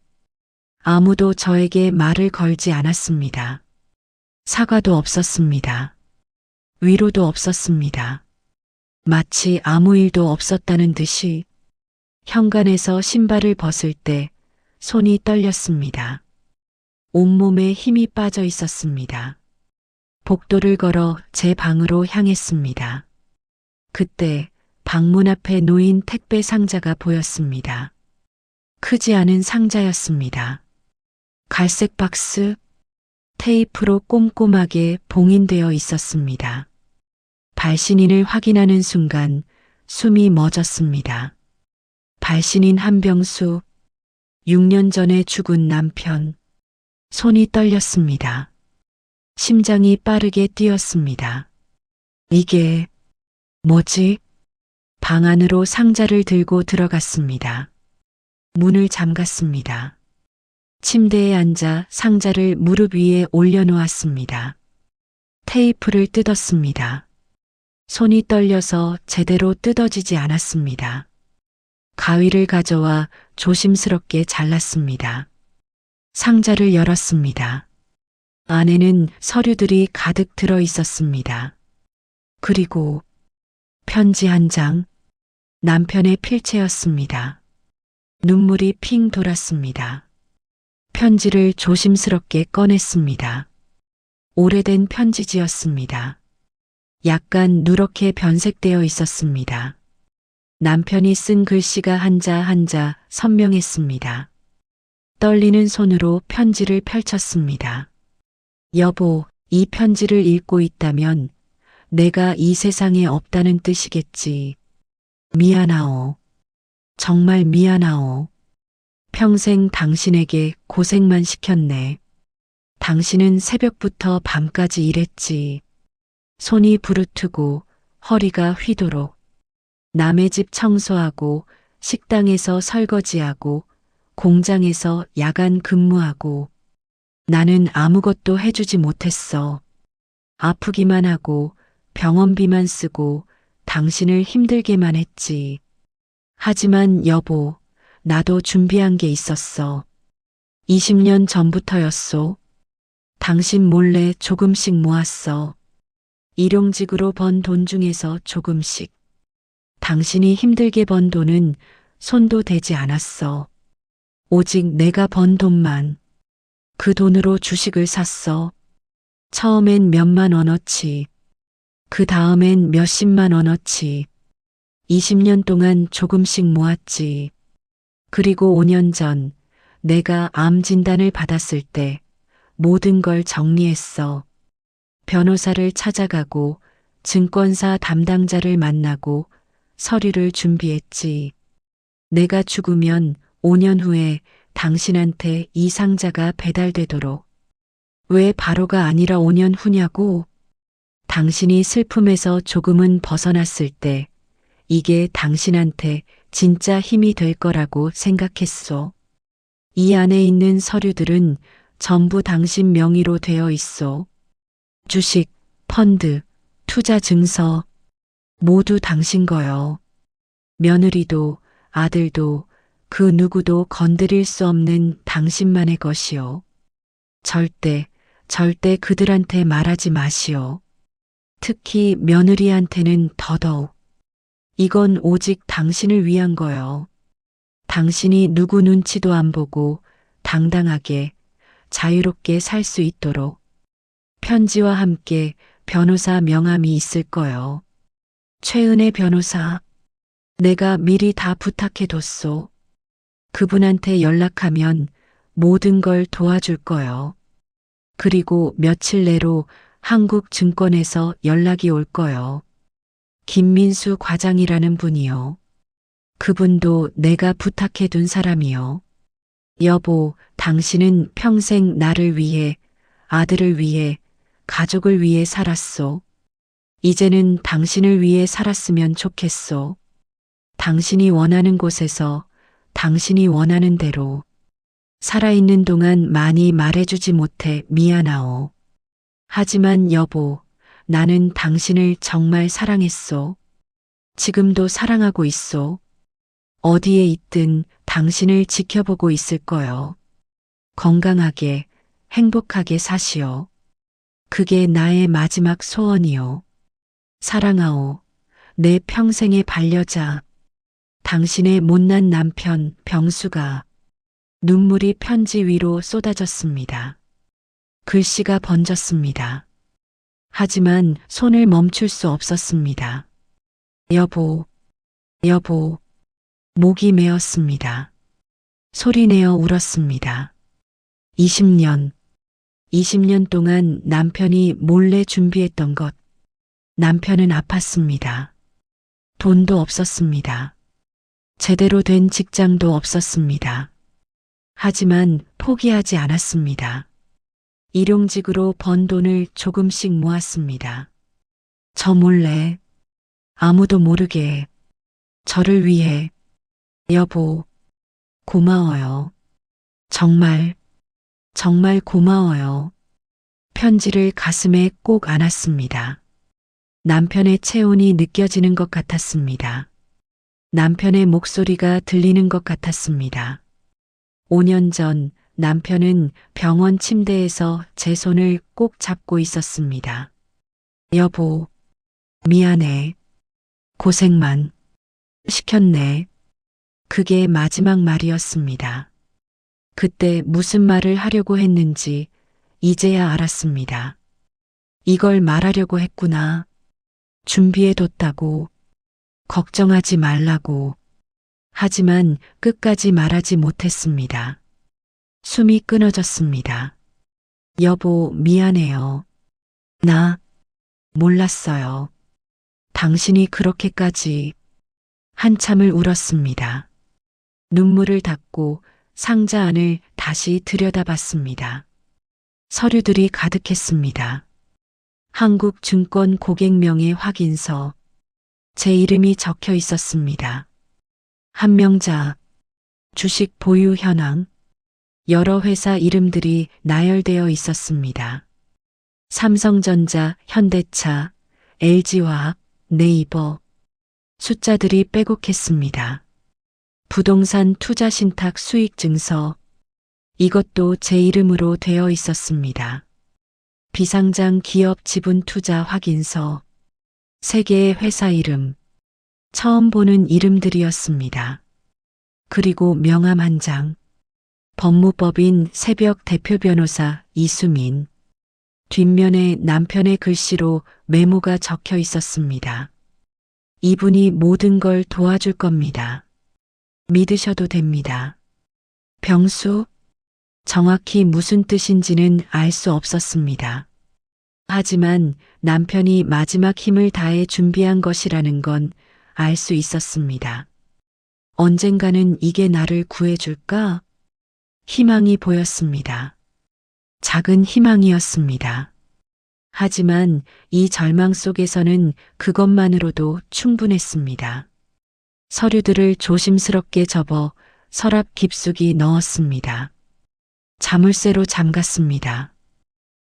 아무도 저에게 말을 걸지 않았습니다. 사과도 없었습니다. 위로도 없었습니다. 마치 아무 일도 없었다는 듯이 현관에서 신발을 벗을 때 손이 떨렸습니다. 온몸에 힘이 빠져 있었습니다. 복도를 걸어 제 방으로 향했습니다. 그때 방문 앞에 놓인 택배 상자가 보였습니다. 크지 않은 상자였습니다. 갈색 박스, 테이프로 꼼꼼하게 봉인되어 있었습니다. 발신인을 확인하는 순간 숨이 멎었습니다. 발신인 한병수, 6년 전에 죽은 남편. 손이 떨렸습니다. 심장이 빠르게 뛰었습니다. 이게 뭐지? 방 안으로 상자를 들고 들어갔습니다. 문을 잠갔습니다. 침대에 앉아 상자를 무릎 위에 올려놓았습니다. 테이프를 뜯었습니다. 손이 떨려서 제대로 뜯어지지 않았습니다. 가위를 가져와 조심스럽게 잘랐습니다. 상자를 열었습니다. 안에는 서류들이 가득 들어 있었습니다. 그리고 편지 한 장, 남편의 필체였습니다. 눈물이 핑 돌았습니다. 편지를 조심스럽게 꺼냈습니다. 오래된 편지지였습니다. 약간 누렇게 변색되어 있었습니다. 남편이 쓴 글씨가 한자 한자 선명했습니다. 떨리는 손으로 편지를 펼쳤습니다. 여보, 이 편지를 읽고 있다면 내가 이 세상에 없다는 뜻이겠지. 미안하오. 정말 미안하오. 평생 당신에게 고생만 시켰네. 당신은 새벽부터 밤까지 일했지. 손이 부르트고 허리가 휘도록. 남의 집 청소하고 식당에서 설거지하고 공장에서 야간 근무하고 나는 아무것도 해주지 못했어. 아프기만 하고 병원비만 쓰고 당신을 힘들게만 했지. 하지만 여보, 나도 준비한 게 있었어. 20년 전부터였소. 당신 몰래 조금씩 모았어. 일용직으로 번 돈 중에서 조금씩. 당신이 힘들게 번 돈은 손도 대지 않았어. 오직 내가 번 돈만. 그 돈으로 주식을 샀어. 처음엔 몇만 원어치. 그 다음엔 몇십만 원어치. 20년 동안 조금씩 모았지. 그리고 5년 전 내가 암 진단을 받았을 때 모든 걸 정리했어. 변호사를 찾아가고 증권사 담당자를 만나고 서류를 준비했지. 내가 죽으면 5년 후에 당신한테 이 상자가 배달되도록. 왜 바로가 아니라 5년 후냐고? 당신이 슬픔에서 조금은 벗어났을 때 이게 당신한테 진짜 힘이 될 거라고 생각했어. 이 안에 있는 서류들은 전부 당신 명의로 되어 있어. 주식, 펀드, 투자 증서, 모두 당신 거요. 며느리도 아들도 그 누구도 건드릴 수 없는 당신만의 것이요. 절대 그들한테 말하지 마시오. 특히 며느리한테는 더더욱. 이건 오직 당신을 위한 거요. 당신이 누구 눈치도 안 보고 당당하게 자유롭게 살 수 있도록. 편지와 함께 변호사 명함이 있을 거요. 최은혜 변호사, 내가 미리 다 부탁해뒀소. 그분한테 연락하면 모든 걸 도와줄 거요. 그리고 며칠 내로 한국증권에서 연락이 올 거요. 김민수 과장이라는 분이요. 그분도 내가 부탁해둔 사람이요. 여보, 당신은 평생 나를 위해, 아들을 위해, 가족을 위해 살았소. 이제는 당신을 위해 살았으면 좋겠소. 당신이 원하는 곳에서 당신이 원하는 대로. 살아있는 동안 많이 말해주지 못해 미안하오. 하지만 여보, 나는 당신을 정말 사랑했소. 지금도 사랑하고 있소. 어디에 있든 당신을 지켜보고 있을 거요. 건강하게, 행복하게 사시오. 그게 나의 마지막 소원이요. 사랑하오. 내 평생의 반려자. 당신의 못난 남편 병수가. 눈물이 편지 위로 쏟아졌습니다. 글씨가 번졌습니다. 하지만 손을 멈출 수 없었습니다. 여보, 여보. 목이 메었습니다. 소리내어 울었습니다. 20년. 20년 동안 남편이 몰래 준비했던 것. 남편은 아팠습니다. 돈도 없었습니다. 제대로 된 직장도 없었습니다. 하지만 포기하지 않았습니다. 일용직으로 번 돈을 조금씩 모았습니다. 저 몰래, 아무도 모르게, 저를 위해, 여보, 고마워요. 정말, 정말 고마워요. 편지를 가슴에 꼭 안았습니다. 남편의 체온이 느껴지는 것 같았습니다. 남편의 목소리가 들리는 것 같았습니다. 5년 전 남편은 병원 침대에서 제 손을 꼭 잡고 있었습니다. 여보, 미안해. 고생만 시켰네. 그게 마지막 말이었습니다. 그때 무슨 말을 하려고 했는지 이제야 알았습니다. 이걸 말하려고 했구나. 준비해뒀다고. 걱정하지 말라고. 하지만 끝까지 말하지 못했습니다. 숨이 끊어졌습니다. 여보, 미안해요. 나 몰랐어요. 당신이 그렇게까지. 한참을 울었습니다. 눈물을 닦고 상자 안을 다시 들여다봤습니다. 서류들이 가득했습니다. 한국증권 고객명의 확인서, 제 이름이 적혀 있었습니다. 한명자, 주식 보유 현황, 여러 회사 이름들이 나열되어 있었습니다. 삼성전자, 현대차, LG화학, 네이버, 숫자들이 빼곡했습니다. 부동산 투자 신탁 수익 증서, 이것도 제 이름으로 되어 있었습니다. 비상장 기업 지분 투자 확인서, 세 개의 회사 이름, 처음 보는 이름들이었습니다. 그리고 명함 한 장, 법무법인 새벽 대표 변호사 이수민, 뒷면에 남편의 글씨로 메모가 적혀 있었습니다. 이분이 모든 걸 도와줄 겁니다. 믿으셔도 됩니다. 병수? 정확히 무슨 뜻인지는 알 수 없었습니다. 하지만 남편이 마지막 힘을 다해 준비한 것이라는 건 알 수 있었습니다. 언젠가는 이게 나를 구해줄까? 희망이 보였습니다. 작은 희망이었습니다. 하지만 이 절망 속에서는 그것만으로도 충분했습니다. 서류들을 조심스럽게 접어 서랍 깊숙이 넣었습니다. 자물쇠로 잠갔습니다.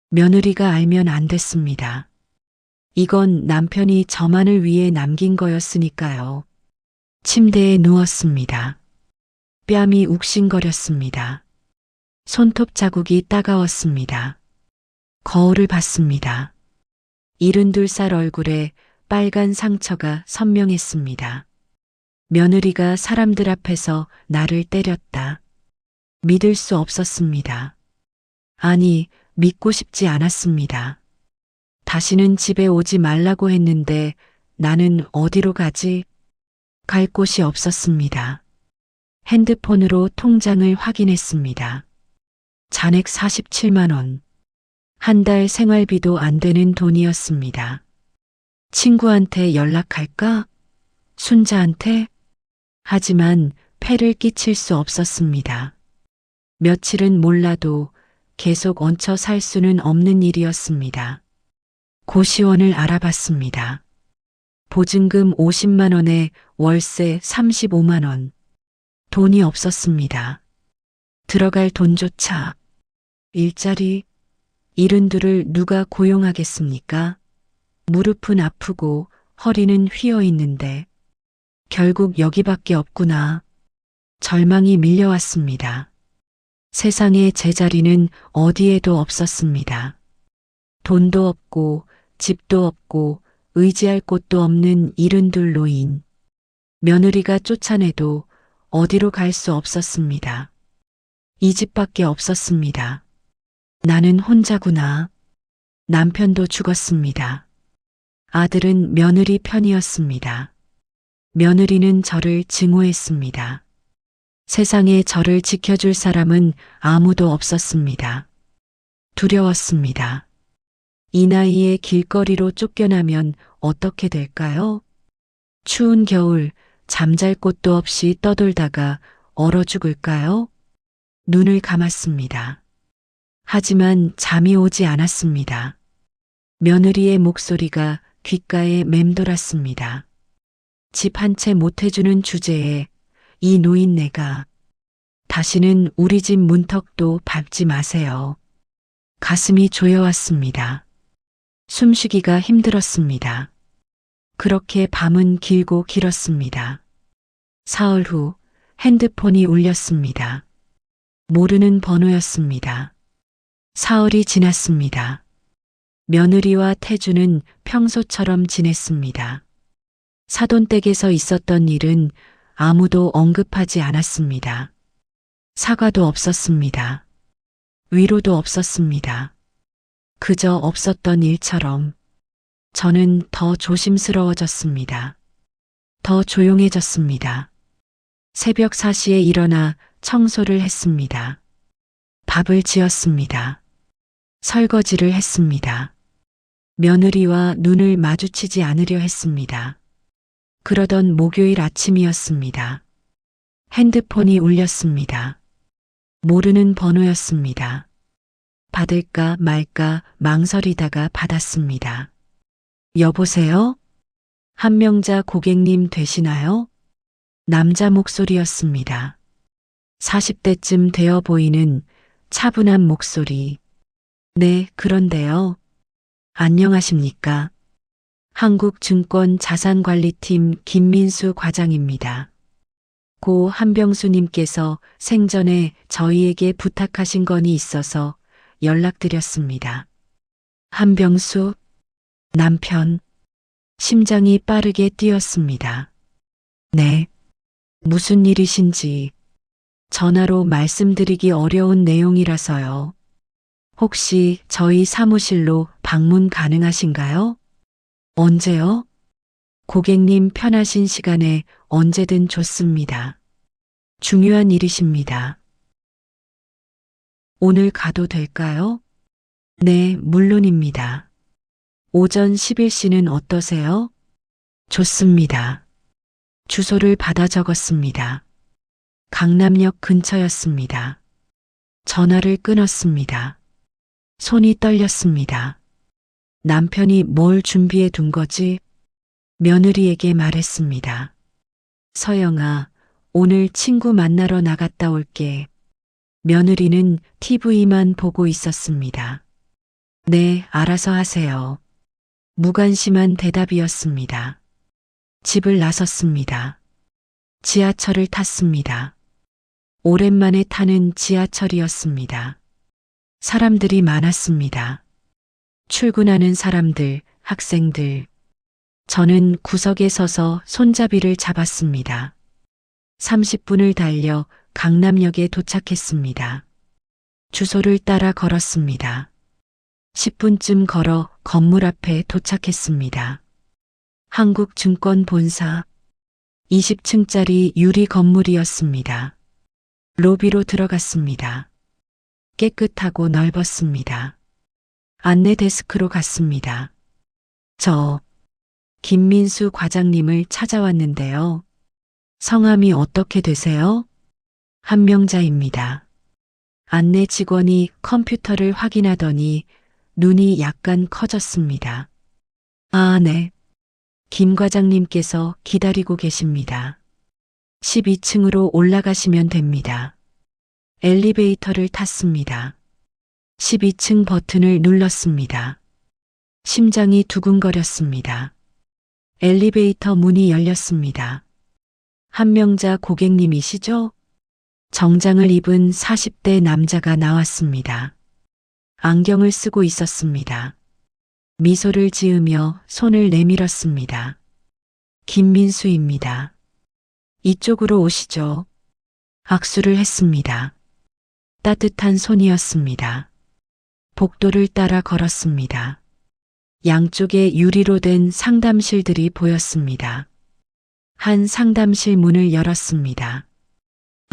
며느리가 알면 안 됐습니다. 이건 남편이 저만을 위해 남긴 거였으니까요. 침대에 누웠습니다. 뺨이 욱신거렸습니다. 손톱 자국이 따가웠습니다. 거울을 봤습니다. 72살 얼굴에 빨간 상처가 선명했습니다. 며느리가 사람들 앞에서 나를 때렸다. 믿을 수 없었습니다. 아니, 믿고 싶지 않았습니다. 다시는 집에 오지 말라고 했는데 나는 어디로 가지? 갈 곳이 없었습니다. 핸드폰으로 통장을 확인했습니다. 잔액 47만 원. 한 달 생활비도 안 되는 돈이었습니다. 친구한테 연락할까? 순자한테? 하지만 폐를 끼칠 수 없었습니다. 며칠은 몰라도 계속 얹혀 살 수는 없는 일이었습니다. 고시원을 알아봤습니다. 보증금 50만 원에 월세 35만 원. 돈이 없었습니다. 들어갈 돈조차. 일자리, 이른들을 누가 고용하겠습니까? 무릎은 아프고 허리는 휘어 있는데 결국 여기밖에 없구나. 절망이 밀려왔습니다. 세상에 제 자리는 어디에도 없었습니다. 돈도 없고 집도 없고 의지할 곳도 없는 이른둘 노인. 며느리가 쫓아내도 어디로 갈 수 없었습니다. 이 집밖에 없었습니다. 나는 혼자구나. 남편도 죽었습니다. 아들은 며느리 편이었습니다. 며느리는 저를 증오했습니다. 세상에 저를 지켜줄 사람은 아무도 없었습니다. 두려웠습니다. 이 나이에 길거리로 쫓겨나면 어떻게 될까요? 추운 겨울 잠잘 곳도 없이 떠돌다가 얼어 죽을까요? 눈을 감았습니다. 하지만 잠이 오지 않았습니다. 며느리의 목소리가 귓가에 맴돌았습니다. 집 한 채 못 해주는 주제에 이 노인네가 다시는 우리 집 문턱도 밟지 마세요. 가슴이 조여왔습니다. 숨쉬기가 힘들었습니다. 그렇게 밤은 길고 길었습니다. 사흘 후 핸드폰이 울렸습니다. 모르는 번호였습니다. 사흘이 지났습니다. 며느리와 태주는 평소처럼 지냈습니다. 사돈댁에서 있었던 일은 아무도 언급하지 않았습니다. 사과도 없었습니다. 위로도 없었습니다. 그저 없었던 일처럼 저는 더 조심스러워졌습니다. 더 조용해졌습니다. 새벽 4시에 일어나 청소를 했습니다. 밥을 지었습니다. 설거지를 했습니다. 며느리와 눈을 마주치지 않으려 했습니다. 그러던 목요일 아침이었습니다. 핸드폰이 울렸습니다. 모르는 번호였습니다. 받을까 말까 망설이다가 받았습니다. 여보세요? 한명자 고객님 되시나요? 남자 목소리였습니다. 40대쯤 되어 보이는 차분한 목소리. 네, 그런데요. 안녕하십니까? 한국증권 자산관리팀 김민수 과장입니다. 고 한병수님께서 생전에 저희에게 부탁하신 건이 있어서 연락드렸습니다. 한병수, 남편, 심장이 빠르게 뛰었습니다. 네, 무슨 일이신지 전화로 말씀드리기 어려운 내용이라서요. 혹시 저희 사무실로 방문 가능하신가요? 언제요? 고객님 편하신 시간에 언제든 좋습니다. 중요한 일이십니다. 오늘 가도 될까요? 네, 물론입니다. 오전 11시는 어떠세요? 좋습니다. 주소를 받아 적었습니다. 강남역 근처였습니다. 전화를 끊었습니다. 손이 떨렸습니다. 남편이 뭘 준비해 둔 거지? 며느리에게 말했습니다. 서영아, 오늘 친구 만나러 나갔다 올게. 며느리는 TV만 보고 있었습니다. 네, 알아서 하세요. 무관심한 대답이었습니다. 집을 나섰습니다. 지하철을 탔습니다. 오랜만에 타는 지하철이었습니다. 사람들이 많았습니다. 출근하는 사람들, 학생들. 저는 구석에 서서 손잡이를 잡았습니다. 30분을 달려 강남역에 도착했습니다. 주소를 따라 걸었습니다. 10분쯤 걸어 건물 앞에 도착했습니다. 한국증권 본사 20층짜리 유리 건물이었습니다. 로비로 들어갔습니다. 깨끗하고 넓었습니다. 안내 데스크로 갔습니다. 저 김민수 과장님을 찾아왔는데요. 성함이 어떻게 되세요? 한명자입니다. 안내 직원이 컴퓨터를 확인하더니 눈이 약간 커졌습니다. 아, 네. 김 과장님께서 기다리고 계십니다. 12층으로 올라가시면 됩니다. 엘리베이터를 탔습니다. 12층 버튼을 눌렀습니다. 심장이 두근거렸습니다. 엘리베이터 문이 열렸습니다. 한명자 고객님이시죠? 정장을 입은 40대 남자가 나왔습니다. 안경을 쓰고 있었습니다. 미소를 지으며 손을 내밀었습니다. 김민수입니다. 이쪽으로 오시죠. 악수를 했습니다. 따뜻한 손이었습니다. 복도를 따라 걸었습니다. 양쪽에 유리로 된 상담실들이 보였습니다. 한 상담실 문을 열었습니다.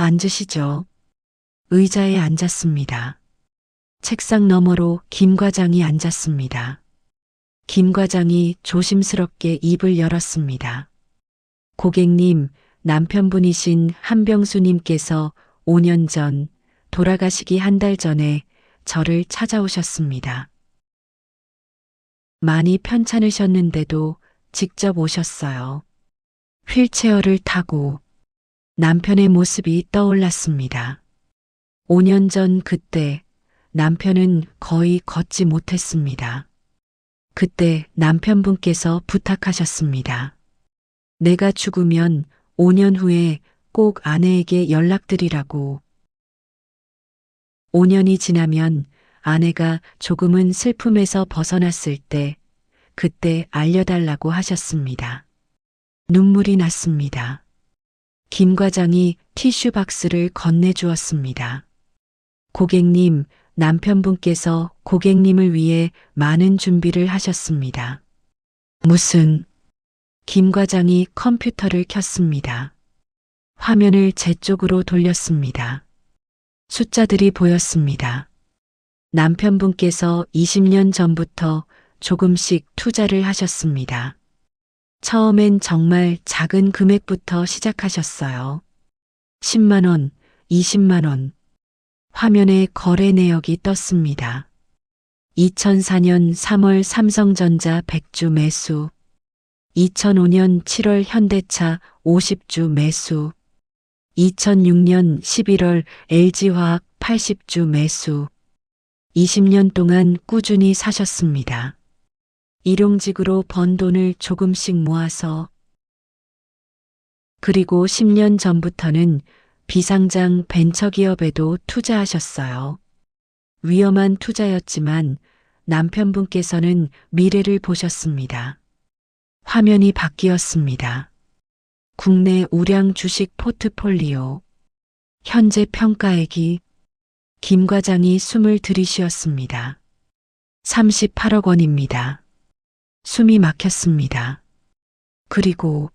앉으시죠. 의자에 앉았습니다. 책상 너머로 김 과장이 앉았습니다. 김 과장이 조심스럽게 입을 열었습니다. 고객님, 남편분이신 한병수님께서 5년 전 돌아가시기 한 달 전에 저를 찾아오셨습니다. 많이 편찮으셨는데도 직접 오셨어요. 휠체어를 타고 남편의 모습이 떠올랐습니다. 5년 전 그때 남편은 거의 걷지 못했습니다. 그때 남편분께서 부탁하셨습니다. 내가 죽으면 5년 후에 꼭 아내에게 연락드리라고. 5년이 지나면 아내가 조금은 슬픔에서 벗어났을 때 그때 알려달라고 하셨습니다. 눈물이 났습니다. 김 과장이 티슈 박스를 건네주었습니다. 고객님, 남편분께서 고객님을 위해 많은 준비를 하셨습니다. 무슨? 김 과장이 컴퓨터를 켰습니다. 화면을 제 쪽으로 돌렸습니다. 숫자들이 보였습니다. 남편분께서 20년 전부터 조금씩 투자를 하셨습니다. 처음엔 정말 작은 금액부터 시작하셨어요. 10만 원, 20만 원. 화면에 거래 내역이 떴습니다. 2004년 3월 삼성전자 100주 매수, 2005년 7월 현대차 50주 매수, 2006년 11월 LG화학 80주 매수, 20년 동안 꾸준히 사셨습니다. 일용직으로 번 돈을 조금씩 모아서 그리고 10년 전부터는 비상장 벤처기업에도 투자하셨어요. 위험한 투자였지만 남편분께서는 미래를 보셨습니다. 화면이 바뀌었습니다. 국내 우량 주식 포트폴리오. 현재 평가액이 김 과장이 숨을 들이쉬었습니다. 38억 원입니다. 숨이 막혔습니다. 그리고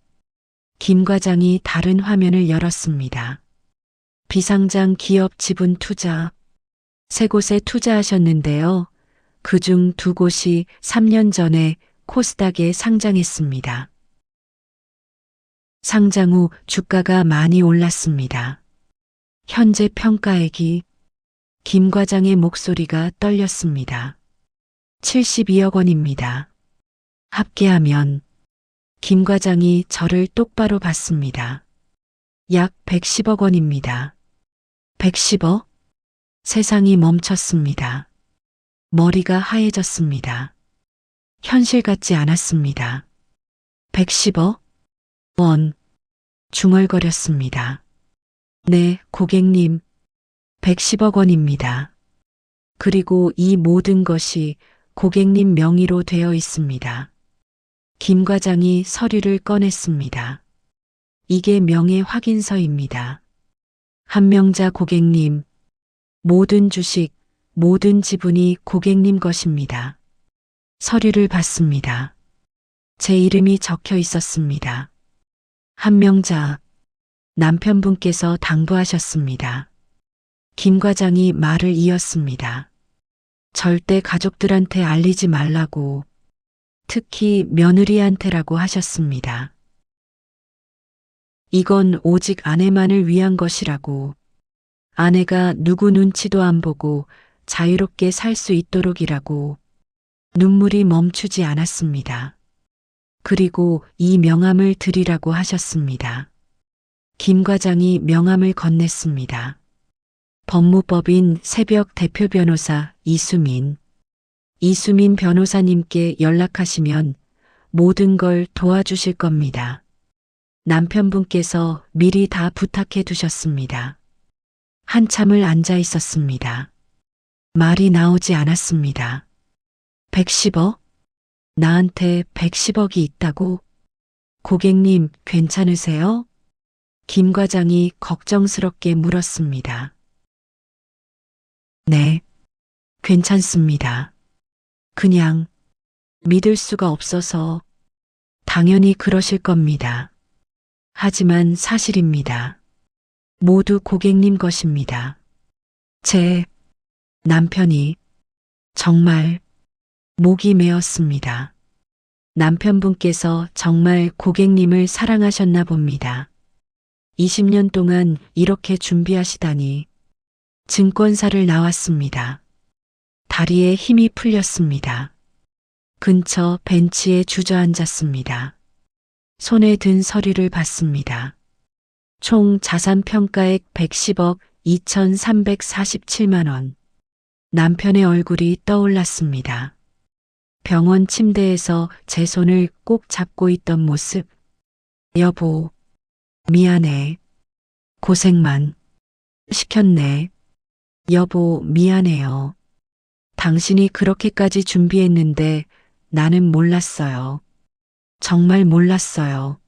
김 과장이 다른 화면을 열었습니다. 비상장 기업 지분 투자. 3곳에 투자하셨는데요. 그중 2곳이 3년 전에 코스닥에 상장했습니다. 상장 후 주가가 많이 올랐습니다. 현재 평가액이 김 과장의 목소리가 떨렸습니다. 72억 원입니다. 합계하면 김 과장이 저를 똑바로 봤습니다. 약 110억 원입니다. 110억? 세상이 멈췄습니다. 머리가 하얘졌습니다. 현실 같지 않았습니다. 110억 원. 중얼거렸습니다. 네, 고객님. 110억 원입니다. 그리고 이 모든 것이 고객님 명의로 되어 있습니다. 김 과장이 서류를 꺼냈습니다. 이게 명예 확인서입니다. 한명자 고객님, 모든 주식, 모든 지분이 고객님 것입니다. 서류를 봤습니다. 제 이름이 적혀 있었습니다. 한명자, 남편분께서 당부하셨습니다. 김 과장이 말을 이었습니다. 절대 가족들한테 알리지 말라고, 특히 며느리한테라고 하셨습니다. 이건 오직 아내만을 위한 것이라고, 아내가 누구 눈치도 안 보고 자유롭게 살 수 있도록이라고. 눈물이 멈추지 않았습니다. 그리고 이 명함을 드리라고 하셨습니다. 김 과장이 명함을 건넸습니다. 법무법인 새벽 대표 변호사 이수민. 이수민 변호사님께 연락하시면 모든 걸 도와주실 겁니다. 남편분께서 미리 다 부탁해 두셨습니다. 한참을 앉아 있었습니다. 말이 나오지 않았습니다. 110억? 나한테 110억이 있다고? 고객님, 괜찮으세요? 김 과장이 걱정스럽게 물었습니다. 네, 괜찮습니다. 그냥 믿을 수가 없어서 당연히 그러실 겁니다. 하지만 사실입니다. 모두 고객님 것입니다. 제 남편이 정말 목이 메었습니다. 남편분께서 정말 고객님을 사랑하셨나 봅니다. 20년 동안 이렇게 준비하시다니. 증권사를 나왔습니다. 다리에 힘이 풀렸습니다. 근처 벤치에 주저앉았습니다. 손에 든 서류를 봤습니다. 총 자산 평가액 110억 2,347만 원. 남편의 얼굴이 떠올랐습니다. 병원 침대에서 제 손을 꼭 잡고 있던 모습. 여보, 미안해. 고생만 시켰네. 여보, 미안해요. 당신이 그렇게까지 준비했는데 나는 몰랐어요. 정말 몰랐어요.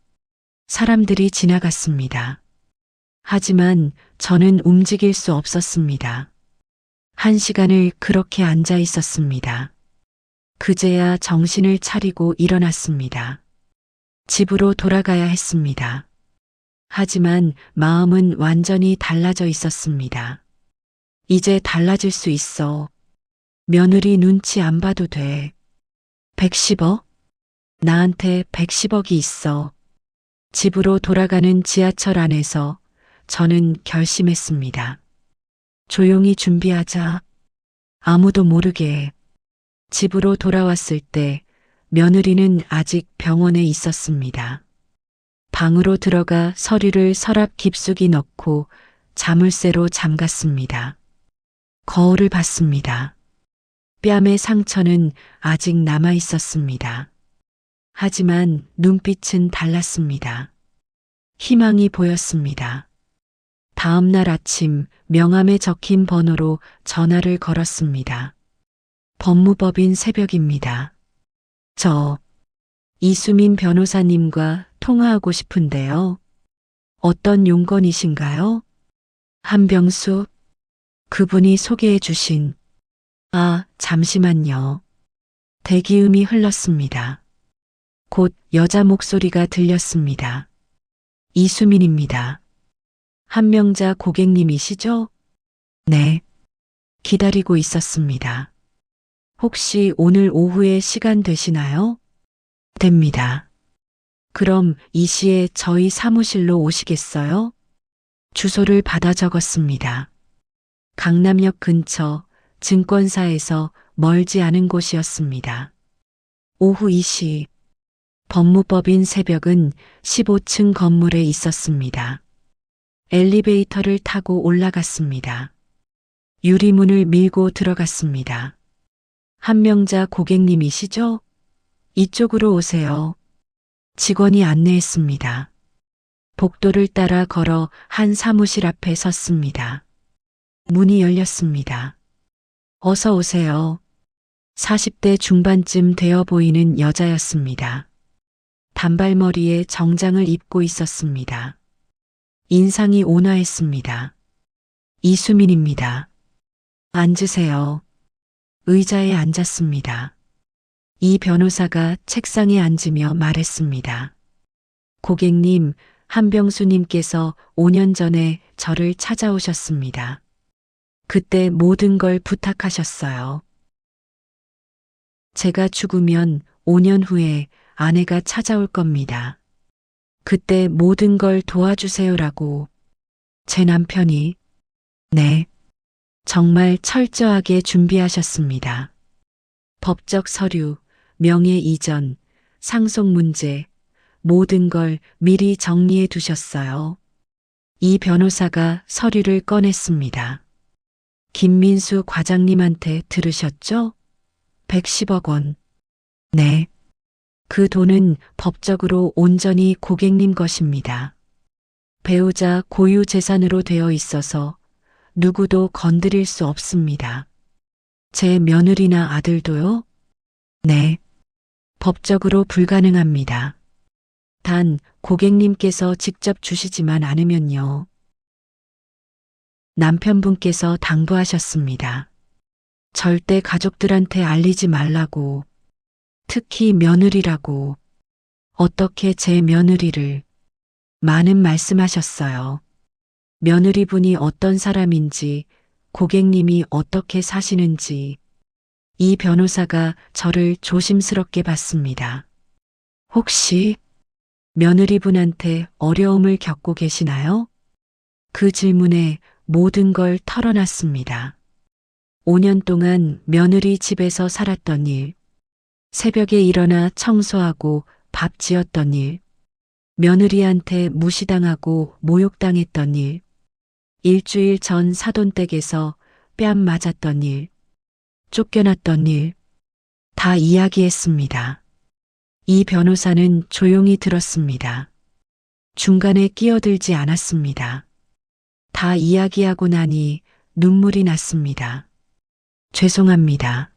사람들이 지나갔습니다. 하지만 저는 움직일 수 없었습니다. 1시간을 그렇게 앉아 있었습니다. 그제야 정신을 차리고 일어났습니다. 집으로 돌아가야 했습니다. 하지만 마음은 완전히 달라져 있었습니다. 이제 달라질 수 있어. 며느리 눈치 안 봐도 돼. 110억? 나한테 110억이 있어. 집으로 돌아가는 지하철 안에서 저는 결심했습니다. 조용히 준비하자. 아무도 모르게. 집으로 돌아왔을 때 며느리는 아직 병원에 있었습니다. 방으로 들어가 서류를 서랍 깊숙이 넣고 자물쇠로 잠갔습니다. 거울을 봤습니다. 뺨의 상처는 아직 남아 있었습니다. 하지만 눈빛은 달랐습니다. 희망이 보였습니다. 다음 날 아침 명함에 적힌 번호로 전화를 걸었습니다. 법무법인 새벽입니다. 저 이수민 변호사님과 통화하고 싶은데요. 어떤 용건이신가요? 한병수, 그분이 소개해 주신. 아, 잠시만요. 대기음이 흘렀습니다. 곧 여자 목소리가 들렸습니다. 이수민입니다. 한명자 고객님이시죠? 네. 기다리고 있었습니다. 혹시 오늘 오후에 시간 되시나요? 됩니다. 그럼 이 시에 저희 사무실로 오시겠어요? 주소를 받아 적었습니다. 강남역 근처 증권사에서 멀지 않은 곳이었습니다. 오후 2시 법무법인 새벽은 15층 건물에 있었습니다. 엘리베이터를 타고 올라갔습니다. 유리문을 밀고 들어갔습니다. 한명자 고객님이시죠? 이쪽으로 오세요. 직원이 안내했습니다. 복도를 따라 걸어 한 사무실 앞에 섰습니다. 문이 열렸습니다. 어서 오세요. 40대 중반쯤 되어 보이는 여자였습니다. 단발머리에 정장을 입고 있었습니다. 인상이 온화했습니다. 이수민입니다. 앉으세요. 의자에 앉았습니다. 이 변호사가 책상에 앉으며 말했습니다. 고객님, 한병수님께서 5년 전에 저를 찾아오셨습니다. 그때 모든 걸 부탁하셨어요. 제가 죽으면 5년 후에 아내가 찾아올 겁니다. 그때 모든 걸 도와주세요라고. 제 남편이. 네. 정말 철저하게 준비하셨습니다. 법적 서류, 명예 이전, 상속 문제, 모든 걸 미리 정리해 두셨어요. 이 변호사가 서류를 꺼냈습니다. 김민수 과장님한테 들으셨죠? 110억 원. 네. 그 돈은 법적으로 온전히 고객님 것입니다. 배우자 고유 재산으로 되어 있어서 누구도 건드릴 수 없습니다. 제 며느리나 아들도요? 네. 법적으로 불가능합니다. 단 고객님께서 직접 주시지만 않으면요. 남편분께서 당부하셨습니다. 절대 가족들한테 알리지 말라고. 특히 며느리라고. 어떻게 제 며느리를. 많은 말씀하셨어요. 며느리분이 어떤 사람인지, 고객님이 어떻게 사시는지, 이 변호사가 저를 조심스럽게 봤습니다. 혹시 며느리분한테 어려움을 겪고 계시나요? 그 질문에 모든 걸 털어놨습니다. 5년 동안 며느리 집에서 살았던 일, 새벽에 일어나 청소하고 밥 지었던 일, 며느리한테 무시당하고 모욕당했던 일, 일주일 전 사돈댁에서 뺨 맞았던 일, 쫓겨났던 일, 다 이야기했습니다. 이 변호사는 조용히 들었습니다. 중간에 끼어들지 않았습니다. 다 이야기하고 나니 눈물이 났습니다. 죄송합니다.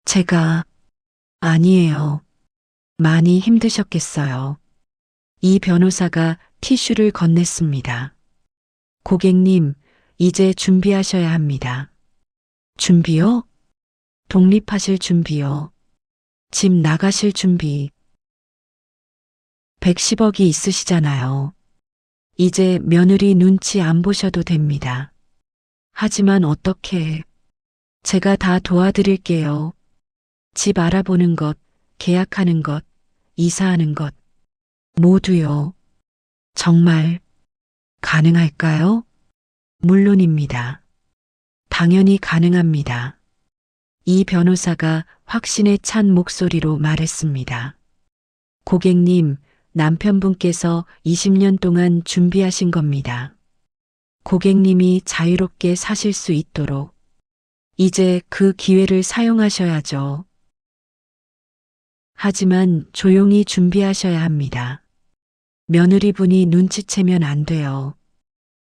제가, 아니에요. 많이 힘드셨겠어요. 이 변호사가 티슈를 건넸습니다. 고객님, 이제 준비하셔야 합니다. 준비요? 독립하실 준비요. 집 나가실 준비. 110억이 있으시잖아요. 이제 며느리 눈치 안 보셔도 됩니다. 하지만 어떻게? 제가 다 도와드릴게요. 집 알아보는 것, 계약하는 것, 이사하는 것. 모두요. 정말 가능할까요? 물론입니다. 당연히 가능합니다. 이 변호사가 확신에 찬 목소리로 말했습니다. 고객님, 남편분께서 20년 동안 준비하신 겁니다. 고객님이 자유롭게 사실 수 있도록 이제 그 기회를 사용하셔야죠. 하지만 조용히 준비하셔야 합니다. 며느리분이 눈치채면 안 돼요.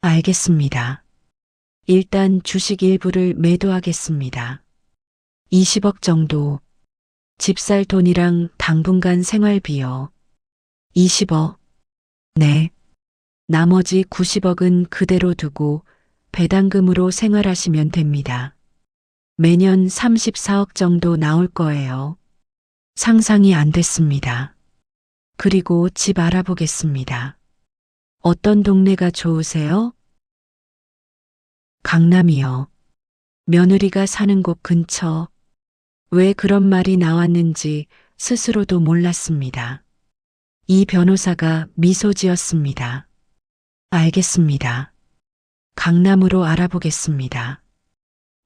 알겠습니다. 일단 주식 일부를 매도하겠습니다. 20억 정도. 집 살 돈이랑 당분간 생활비요. 20억. 네. 나머지 90억은 그대로 두고 배당금으로 생활하시면 됩니다. 매년 34억 정도 나올 거예요. 상상이 안 됐습니다. 그리고 집 알아보겠습니다. 어떤 동네가 좋으세요? 강남이요. 며느리가 사는 곳 근처. 왜 그런 말이 나왔는지 스스로도 몰랐습니다. 이 변호사가 미소 지었습니다. 알겠습니다. 강남으로 알아보겠습니다.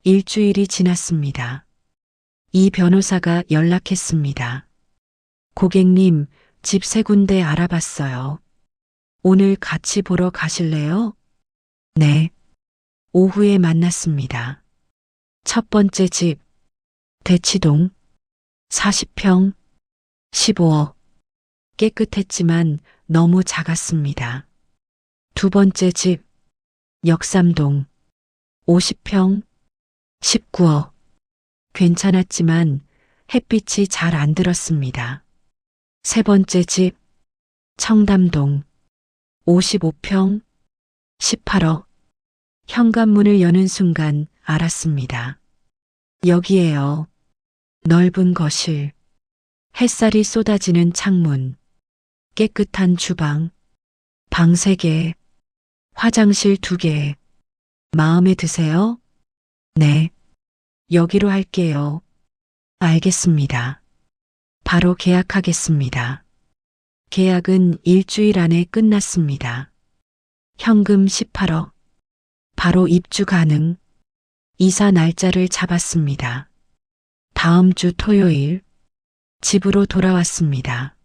일주일이 지났습니다. 이 변호사가 연락했습니다. 고객님, 집 3군데 알아봤어요. 오늘 같이 보러 가실래요? 네. 오후에 만났습니다. 첫 번째 집, 대치동, 40평, 15억. 깨끗했지만 너무 작았습니다. 두 번째 집, 역삼동, 50평, 19억. 괜찮았지만 햇빛이 잘 안 들었습니다. 세 번째 집, 청담동, 55평, 18억. 현관문을 여는 순간 알았습니다. 여기에요. 넓은 거실, 햇살이 쏟아지는 창문, 깨끗한 주방, 방 3개, 화장실 2개. 마음에 드세요? 네. 여기로 할게요. 알겠습니다. 바로 계약하겠습니다. 계약은 일주일 안에 끝났습니다. 현금 18억. 바로 입주 가능. 이사 날짜를 잡았습니다. 다음 주 토요일. 집으로 돌아왔습니다.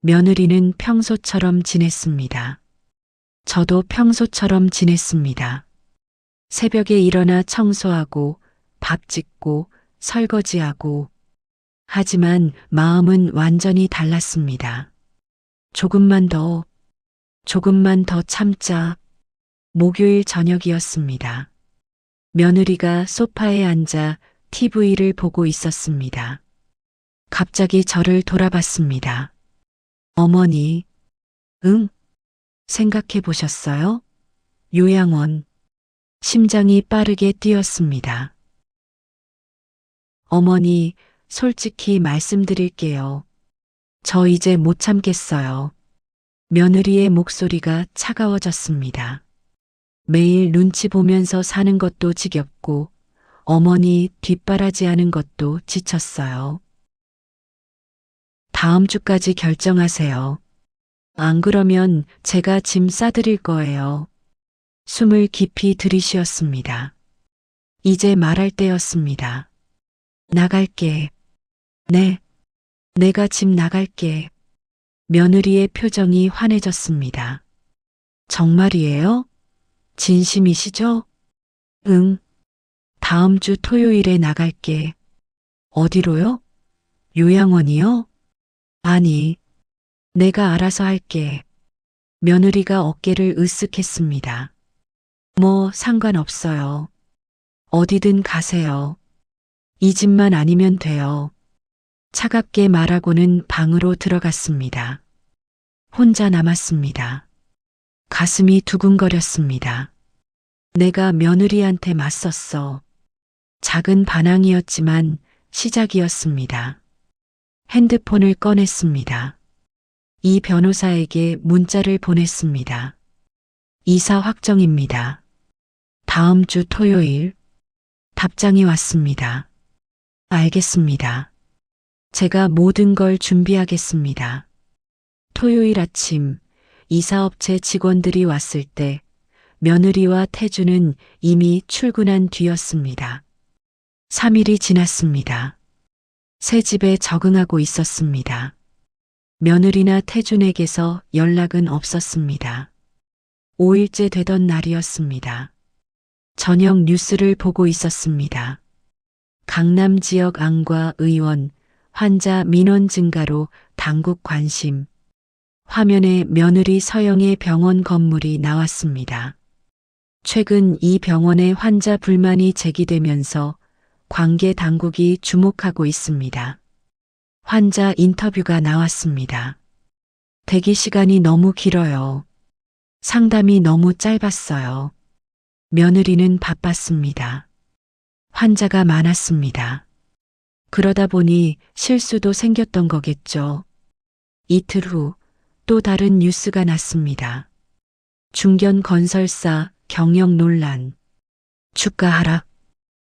며느리는 평소처럼 지냈습니다. 저도 평소처럼 지냈습니다. 새벽에 일어나 청소하고 밥 짓고 설거지하고. 하지만 마음은 완전히 달랐습니다. 조금만 더 참자. 목요일 저녁이었습니다. 며느리가 소파에 앉아 TV를 보고 있었습니다. 갑자기 저를 돌아봤습니다. 어머니, 응? 생각해 보셨어요? 요양원. 심장이 빠르게 뛰었습니다. 어머니, 솔직히 말씀드릴게요. 저 이제 못 참겠어요. 며느리의 목소리가 차가워졌습니다. 매일 눈치 보면서 사는 것도 지겹고 어머니 뒷바라지하는 것도 지쳤어요. 다음 주까지 결정하세요. 안 그러면 제가 짐 싸드릴 거예요. 숨을 깊이 들이쉬었습니다. 이제 말할 때였습니다. 나갈게. 네. 내가 집 나갈게. 며느리의 표정이 환해졌습니다. 정말이에요? 진심이시죠? 응. 다음 주 토요일에 나갈게. 어디로요? 요양원이요? 아니, 내가 알아서 할게. 며느리가 어깨를 으쓱했습니다. 뭐 상관없어요. 어디든 가세요. 이 집만 아니면 돼요. 차갑게 말하고는 방으로 들어갔습니다. 혼자 남았습니다. 가슴이 두근거렸습니다. 내가 며느리한테 맞섰어. 작은 반항이었지만 시작이었습니다. 핸드폰을 꺼냈습니다. 이 변호사에게 문자를 보냈습니다. 이사 확정입니다. 다음 주 토요일. 답장이 왔습니다. 알겠습니다. 제가 모든 걸 준비하겠습니다. 토요일 아침 이사업체 직원들이 왔을 때 며느리와 태주는 이미 출근한 뒤였습니다. 3일이 지났습니다. 새 집에 적응하고 있었습니다. 며느리나 태준에게서 연락은 없었습니다. 5일째 되던 날이었습니다. 저녁 뉴스를 보고 있었습니다. 강남 지역 안과 의원, 환자 민원 증가로 당국 관심. 화면에 며느리 서영의 병원 건물이 나왔습니다. 최근 이 병원에 환자 불만이 제기되면서 관계 당국이 주목하고 있습니다. 환자 인터뷰가 나왔습니다. 대기 시간이 너무 길어요. 상담이 너무 짧았어요. 며느리는 바빴습니다. 환자가 많았습니다. 그러다 보니 실수도 생겼던 거겠죠. 이틀 후 또 다른 뉴스가 났습니다. 중견 건설사 경영 논란. 주가 하락.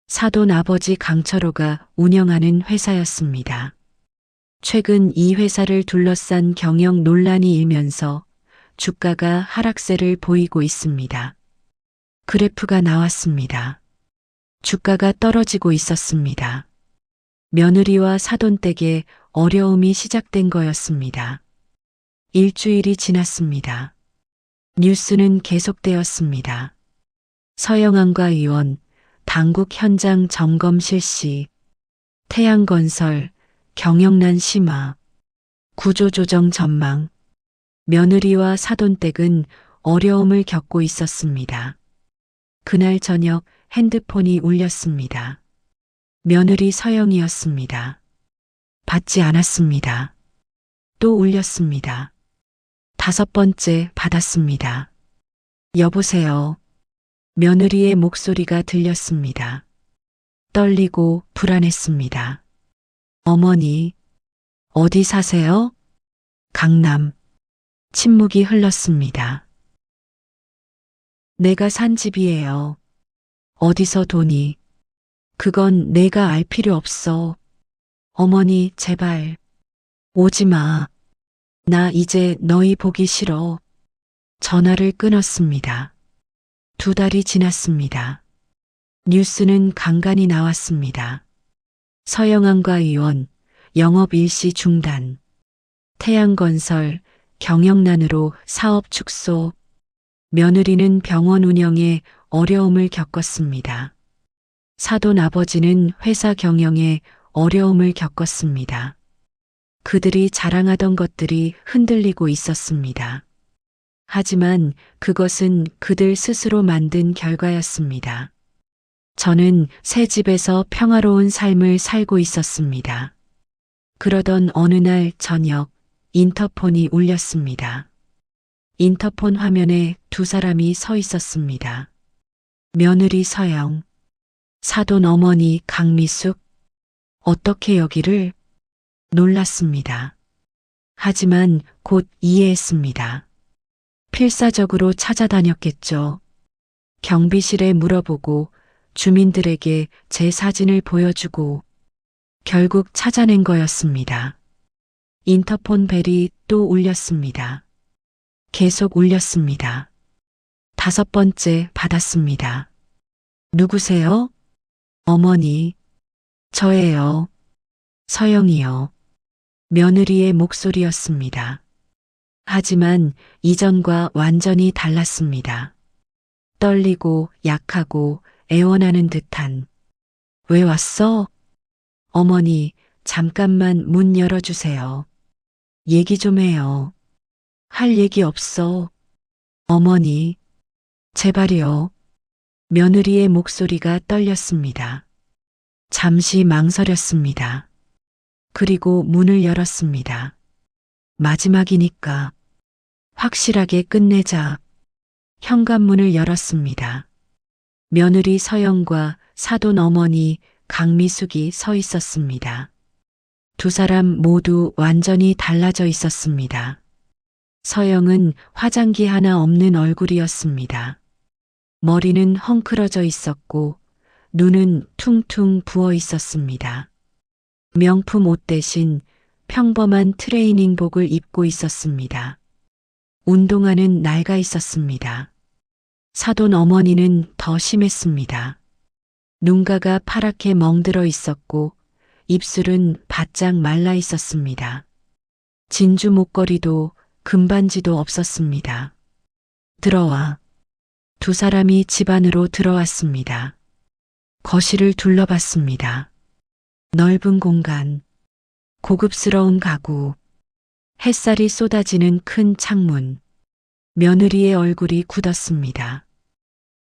사돈 아버지 강철호가 운영하는 회사였습니다. 최근 이 회사를 둘러싼 경영 논란이 일면서 주가가 하락세를 보이고 있습니다. 그래프가 나왔습니다. 주가가 떨어지고 있었습니다. 며느리와 사돈 댁에 어려움이 시작된 거였습니다. 일주일이 지났습니다. 뉴스는 계속되었습니다. 서영안과 의원, 당국 현장 점검 실시, 태양건설, 경영난 심화, 구조조정 전망, 며느리와 사돈댁은 어려움을 겪고 있었습니다. 그날 저녁 핸드폰이 울렸습니다. 며느리 서영이었습니다. 받지 않았습니다. 또 울렸습니다. 5번째 받았습니다. 여보세요. 며느리의 목소리가 들렸습니다. 떨리고 불안했습니다. 어머니, 어디 사세요? 강남. 침묵이 흘렀습니다. 내가 산 집이에요. 어디서 돈이? 그건 내가 알 필요 없어. 어머니, 제발. 오지 마. 나 이제 너희 보기 싫어. 전화를 끊었습니다. 2달이 지났습니다. 뉴스는 간간히 나왔습니다. 서영안과 의원, 영업 일시 중단. 태양건설, 경영난으로 사업 축소. 며느리는 병원 운영에 어려움을 겪었습니다. 사돈 아버지는 회사 경영에 어려움을 겪었습니다. 그들이 자랑하던 것들이 흔들리고 있었습니다. 하지만 그것은 그들 스스로 만든 결과였습니다. 저는 새 집에서 평화로운 삶을 살고 있었습니다. 그러던 어느 날 저녁 인터폰이 울렸습니다. 인터폰 화면에 2사람이 서 있었습니다. 며느리 서영, 사돈 어머니 강미숙. 어떻게 여기를? 놀랐습니다. 하지만 곧 이해했습니다. 필사적으로 찾아다녔겠죠. 경비실에 물어보고 주민들에게 제 사진을 보여주고 결국 찾아낸 거였습니다. 인터폰 벨이 또 울렸습니다. 계속 울렸습니다. 5번째 받았습니다. 누구세요? 어머니. 저예요. 서영이요. 며느리의 목소리였습니다. 하지만 이전과 완전히 달랐습니다. 떨리고 약하고 애원하는 듯한. 왜 왔어? 어머니, 잠깐만 문 열어주세요. 얘기 좀 해요. 할 얘기 없어. 어머니, 제발이요. 며느리의 목소리가 떨렸습니다. 잠시 망설였습니다. 그리고 문을 열었습니다. 마지막이니까 확실하게 끝내자. 현관문을 열었습니다. 며느리 서영과 사돈 어머니 강미숙이 서 있었습니다. 두 사람 모두 완전히 달라져 있었습니다. 서영은 화장기 하나 없는 얼굴이었습니다. 머리는 헝클어져 있었고 눈은 퉁퉁 부어 있었습니다. 명품 옷 대신 평범한 트레이닝복을 입고 있었습니다. 운동화는 낡아 있었습니다. 사돈 어머니는 더 심했습니다. 눈가가 파랗게 멍들어 있었고 입술은 바짝 말라 있었습니다. 진주 목걸이도 금반지도 없었습니다. 들어와. 두 사람이 집 안으로 들어왔습니다. 거실을 둘러봤습니다. 넓은 공간, 고급스러운 가구, 햇살이 쏟아지는 큰 창문, 며느리의 얼굴이 굳었습니다.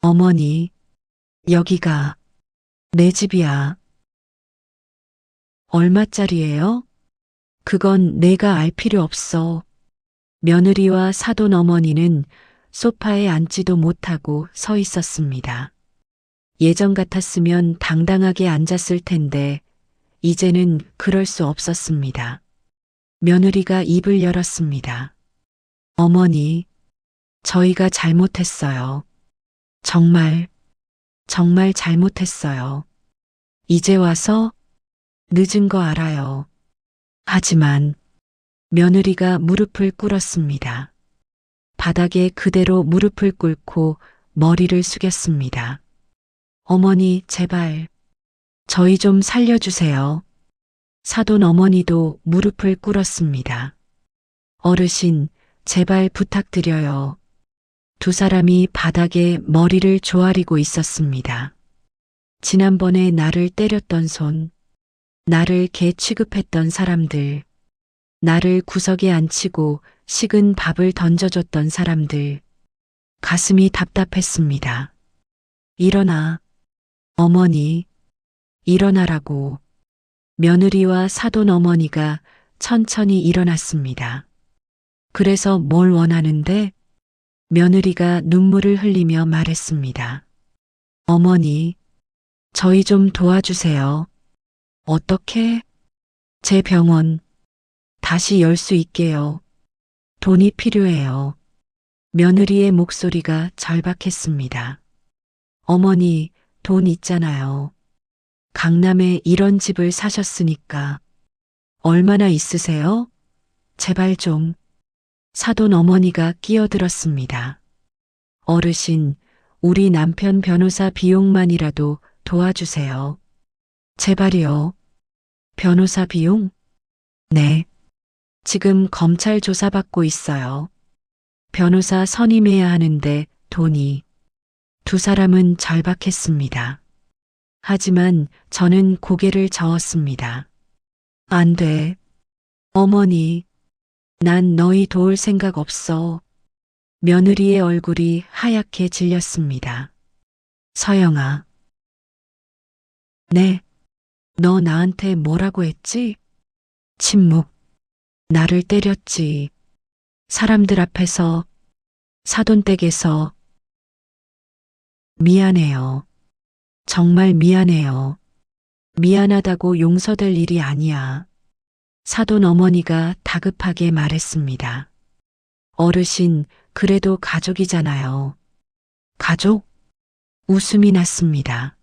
어머니, 여기가 내 집이야. 얼마짜리예요? 그건 내가 알 필요 없어. 며느리와 사돈 어머니는 소파에 앉지도 못하고 서 있었습니다. 예전 같았으면 당당하게 앉았을 텐데 이제는 그럴 수 없었습니다. 며느리가 입을 열었습니다. 어머니, 저희가 잘못했어요. 정말 잘못했어요. 이제 와서 늦은 거 알아요. 하지만 며느리가 무릎을 꿇었습니다. 바닥에 그대로 무릎을 꿇고 머리를 숙였습니다. 어머니, 제발, 저희 좀 살려주세요. 사돈 어머니도 무릎을 꿇었습니다. 어르신, 제발 부탁드려요. 두 사람이 바닥에 머리를 조아리고 있었습니다. 지난번에 나를 때렸던 손, 나를 개 취급했던 사람들, 나를 구석에 앉히고 식은 밥을 던져줬던 사람들, 가슴이 답답했습니다. 일어나, 어머니, 일어나라고. 며느리와 사돈 어머니가 천천히 일어났습니다. 그래서 뭘 원하는데? 며느리가 눈물을 흘리며 말했습니다. 어머니, 저희 좀 도와주세요. 어떻게? 제 병원 다시 열 수 있게요. 돈이 필요해요. 며느리의 목소리가 절박했습니다. 어머니, 돈 있잖아요. 강남에 이런 집을 사셨으니까. 얼마나 있으세요? 제발 좀. 사돈 어머니가 끼어들었습니다. 어르신, 우리 남편 변호사 비용만이라도 도와주세요. 제발이요. 변호사 비용? 네. 지금 검찰 조사받고 있어요. 변호사 선임해야 하는데 돈이. 두 사람은 절박했습니다. 하지만 저는 고개를 저었습니다. 안 돼. 어머니, 난 너희 도울 생각 없어. 며느리의 얼굴이 하얗게 질렸습니다. 서영아. 네. 너 나한테 뭐라고 했지? 침묵. 나를 때렸지. 사람들 앞에서, 사돈댁에서. 미안해요. 정말 미안해요. 미안하다고 용서될 일이 아니야. 사돈 어머니가 다급하게 말했습니다. 어르신, 그래도 가족이잖아요. 가족? 웃음이 났습니다.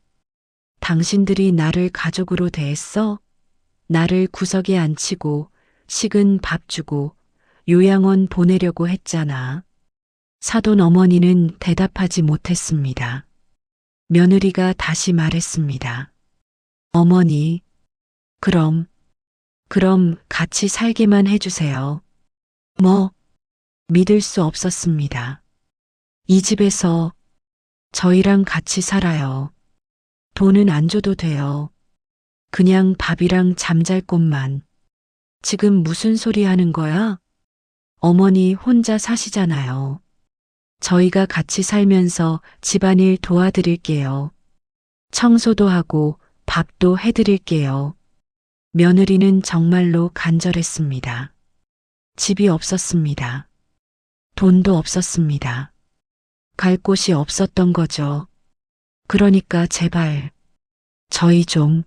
당신들이 나를 가족으로 대했어? 나를 구석에 앉히고 식은 밥 주고 요양원 보내려고 했잖아. 사돈 어머니는 대답하지 못했습니다. 며느리가 다시 말했습니다. 어머니, 그럼 같이 살게만 해주세요. 뭐, 믿을 수 없었습니다. 이 집에서 저희랑 같이 살아요. 돈은 안 줘도 돼요. 그냥 밥이랑 잠잘 곳만. 지금 무슨 소리 하는 거야? 어머니 혼자 사시잖아요. 저희가 같이 살면서 집안일 도와드릴게요. 청소도 하고 밥도 해드릴게요. 며느리는 정말로 간절했습니다. 집이 없었습니다. 돈도 없었습니다. 갈 곳이 없었던 거죠. 그러니까 제발, 저희 좀,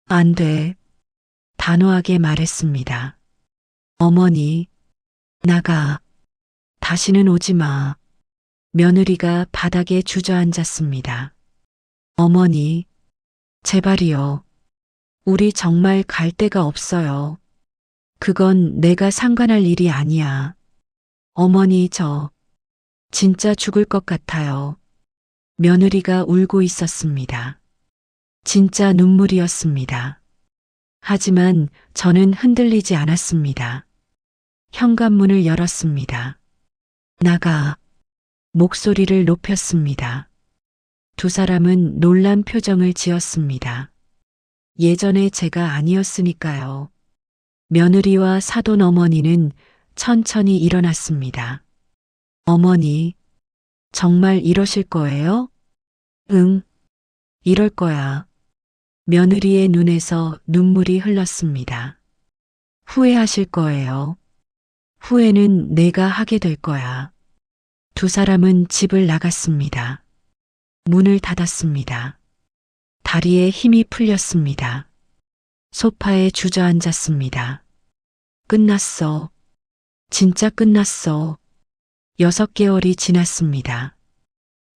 안 돼. 단호하게 말했습니다. 어머니, 나가. 다시는 오지 마. 며느리가 바닥에 주저앉았습니다. 어머니, 제발이요. 우리 정말 갈 데가 없어요. 그건 내가 상관할 일이 아니야. 어머니, 저 진짜 죽을 것 같아요. 며느리가 울고 있었습니다. 진짜 눈물이었습니다. 하지만 저는 흔들리지 않았습니다. 현관문을 열었습니다. 나가. 목소리를 높였습니다. 두 사람은 놀란 표정을 지었습니다. 예전에 제가 아니었으니까요. 며느리와 사돈 어머니는 천천히 일어났습니다. 어머니, 정말 이러실 거예요? 응, 이럴 거야. 며느리의 눈에서 눈물이 흘렀습니다. 후회하실 거예요. 후회는 내가 하게 될 거야. 두 사람은 집을 나갔습니다. 문을 닫았습니다. 다리에 힘이 풀렸습니다. 소파에 주저앉았습니다. 끝났어. 진짜 끝났어. 6개월이 지났습니다.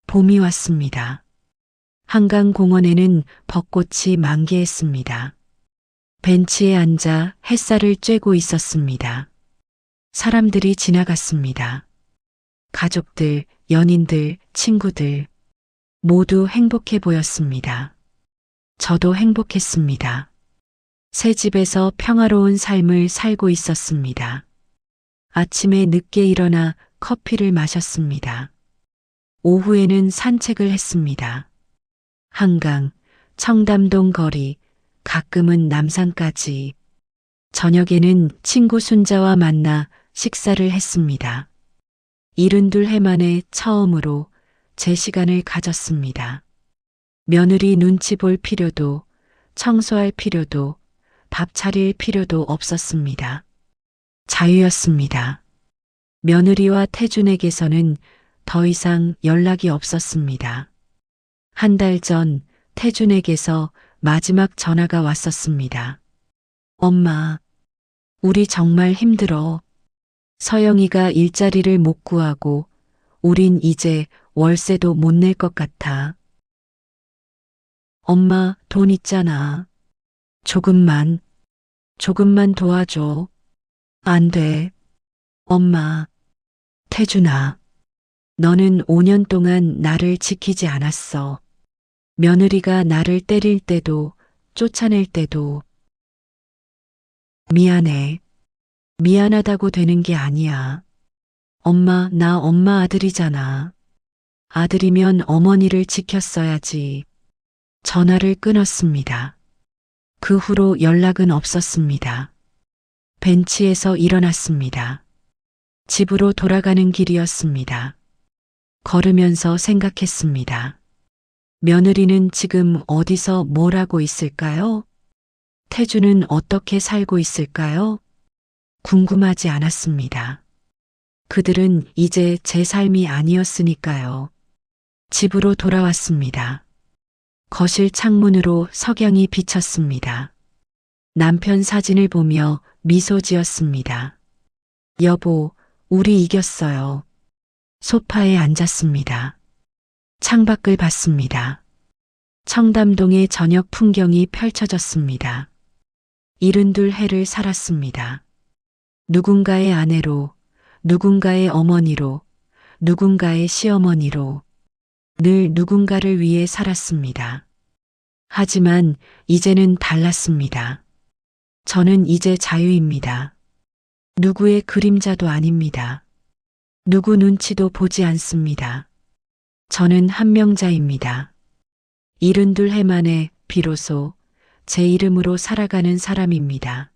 봄이 왔습니다. 한강공원에는 벚꽃이 만개했습니다. 벤치에 앉아 햇살을 쬐고 있었습니다. 사람들이 지나갔습니다. 가족들, 연인들, 친구들 모두 행복해 보였습니다. 저도 행복했습니다. 새 집에서 평화로운 삶을 살고 있었습니다. 아침에 늦게 일어나 커피를 마셨습니다. 오후에는 산책을 했습니다. 한강, 청담동 거리, 가끔은 남산까지. 저녁에는 친구 순자와 만나 식사를 했습니다. 72해 만에 처음으로 제 시간을 가졌습니다. 며느리 눈치 볼 필요도, 청소할 필요도, 밥 차릴 필요도 없었습니다. 자유였습니다. 며느리와 태준에게서는 더 이상 연락이 없었습니다. 한 달 전 태준에게서 마지막 전화가 왔었습니다. 엄마, 우리 정말 힘들어. 서영이가 일자리를 못 구하고 우린 이제 월세도 못 낼 것 같아. 엄마, 돈 있잖아. 조금만 도와줘. 안 돼. 엄마, 태준아, 너는 5년 동안 나를 지키지 않았어. 며느리가 나를 때릴 때도, 쫓아낼 때도. 미안해. 미안하다고 되는 게 아니야. 엄마, 나 엄마 아들이잖아. 아들이면 어머니를 지켰어야지. 전화를 끊었습니다. 그 후로 연락은 없었습니다. 벤치에서 일어났습니다. 집으로 돌아가는 길이었습니다. 걸으면서 생각했습니다. 며느리는 지금 어디서 뭘 하고 있을까요? 태주는 어떻게 살고 있을까요? 궁금하지 않았습니다. 그들은 이제 제 삶이 아니었으니까요. 집으로 돌아왔습니다. 거실 창문으로 석양이 비쳤습니다. 남편 사진을 보며 미소 지었습니다. 여보, 우리 이겼어요. 소파에 앉았습니다. 창밖을 봤습니다. 청담동의 저녁 풍경이 펼쳐졌습니다. 72 해를 살았습니다. 누군가의 아내로, 누군가의 어머니로, 누군가의 시어머니로 늘 누군가를 위해 살았습니다. 하지만 이제는 달랐습니다. 저는 이제 자유입니다. 누구의 그림자도 아닙니다. 누구 눈치도 보지 않습니다. 저는 한명자입니다. 72해 만에 비로소 제 이름으로 살아가는 사람입니다.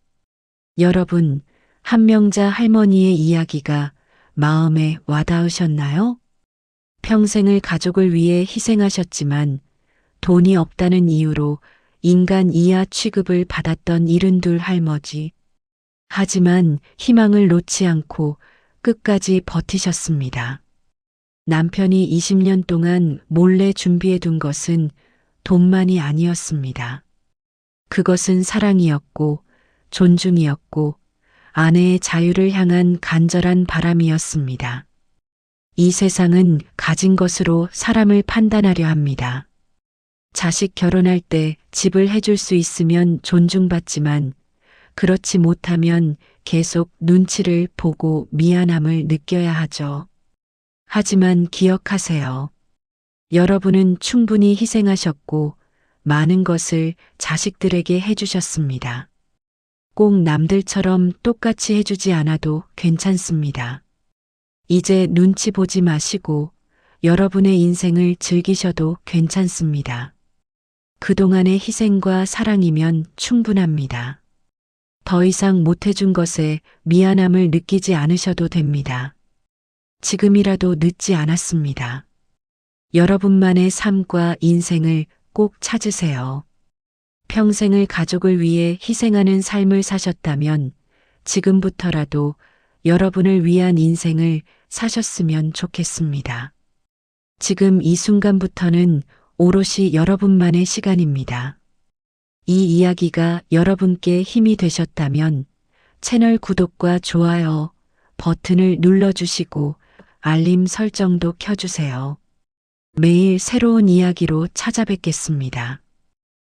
여러분, 한명자 할머니의 이야기가 마음에 와닿으셨나요? 평생을 가족을 위해 희생하셨지만 돈이 없다는 이유로 인간 이하 취급을 받았던 72 할머니. 하지만 희망을 놓지 않고 끝까지 버티셨습니다. 남편이 20년 동안 몰래 준비해 둔 것은 돈만이 아니었습니다. 그것은 사랑이었고 존중이었고 아내의 자유를 향한 간절한 바람이었습니다. 이 세상은 가진 것으로 사람을 판단하려 합니다. 자식 결혼할 때 집을 해줄 수 있으면 존중받지만 그렇지 못하면 계속 눈치를 보고 미안함을 느껴야 하죠. 하지만 기억하세요. 여러분은 충분히 희생하셨고 많은 것을 자식들에게 해주셨습니다. 꼭 남들처럼 똑같이 해주지 않아도 괜찮습니다. 이제 눈치 보지 마시고 여러분의 인생을 즐기셔도 괜찮습니다. 그동안의 희생과 사랑이면 충분합니다. 더 이상 못해준 것에 미안함을 느끼지 않으셔도 됩니다. 지금이라도 늦지 않았습니다. 여러분만의 삶과 인생을 꼭 찾으세요. 평생을 가족을 위해 희생하는 삶을 사셨다면 지금부터라도 여러분을 위한 인생을 사셨으면 좋겠습니다. 지금 이 순간부터는 오롯이 여러분만의 시간입니다. 이 이야기가 여러분께 힘이 되셨다면 채널 구독과 좋아요 버튼을 눌러주시고 알림 설정도 켜주세요. 매일 새로운 이야기로 찾아뵙겠습니다.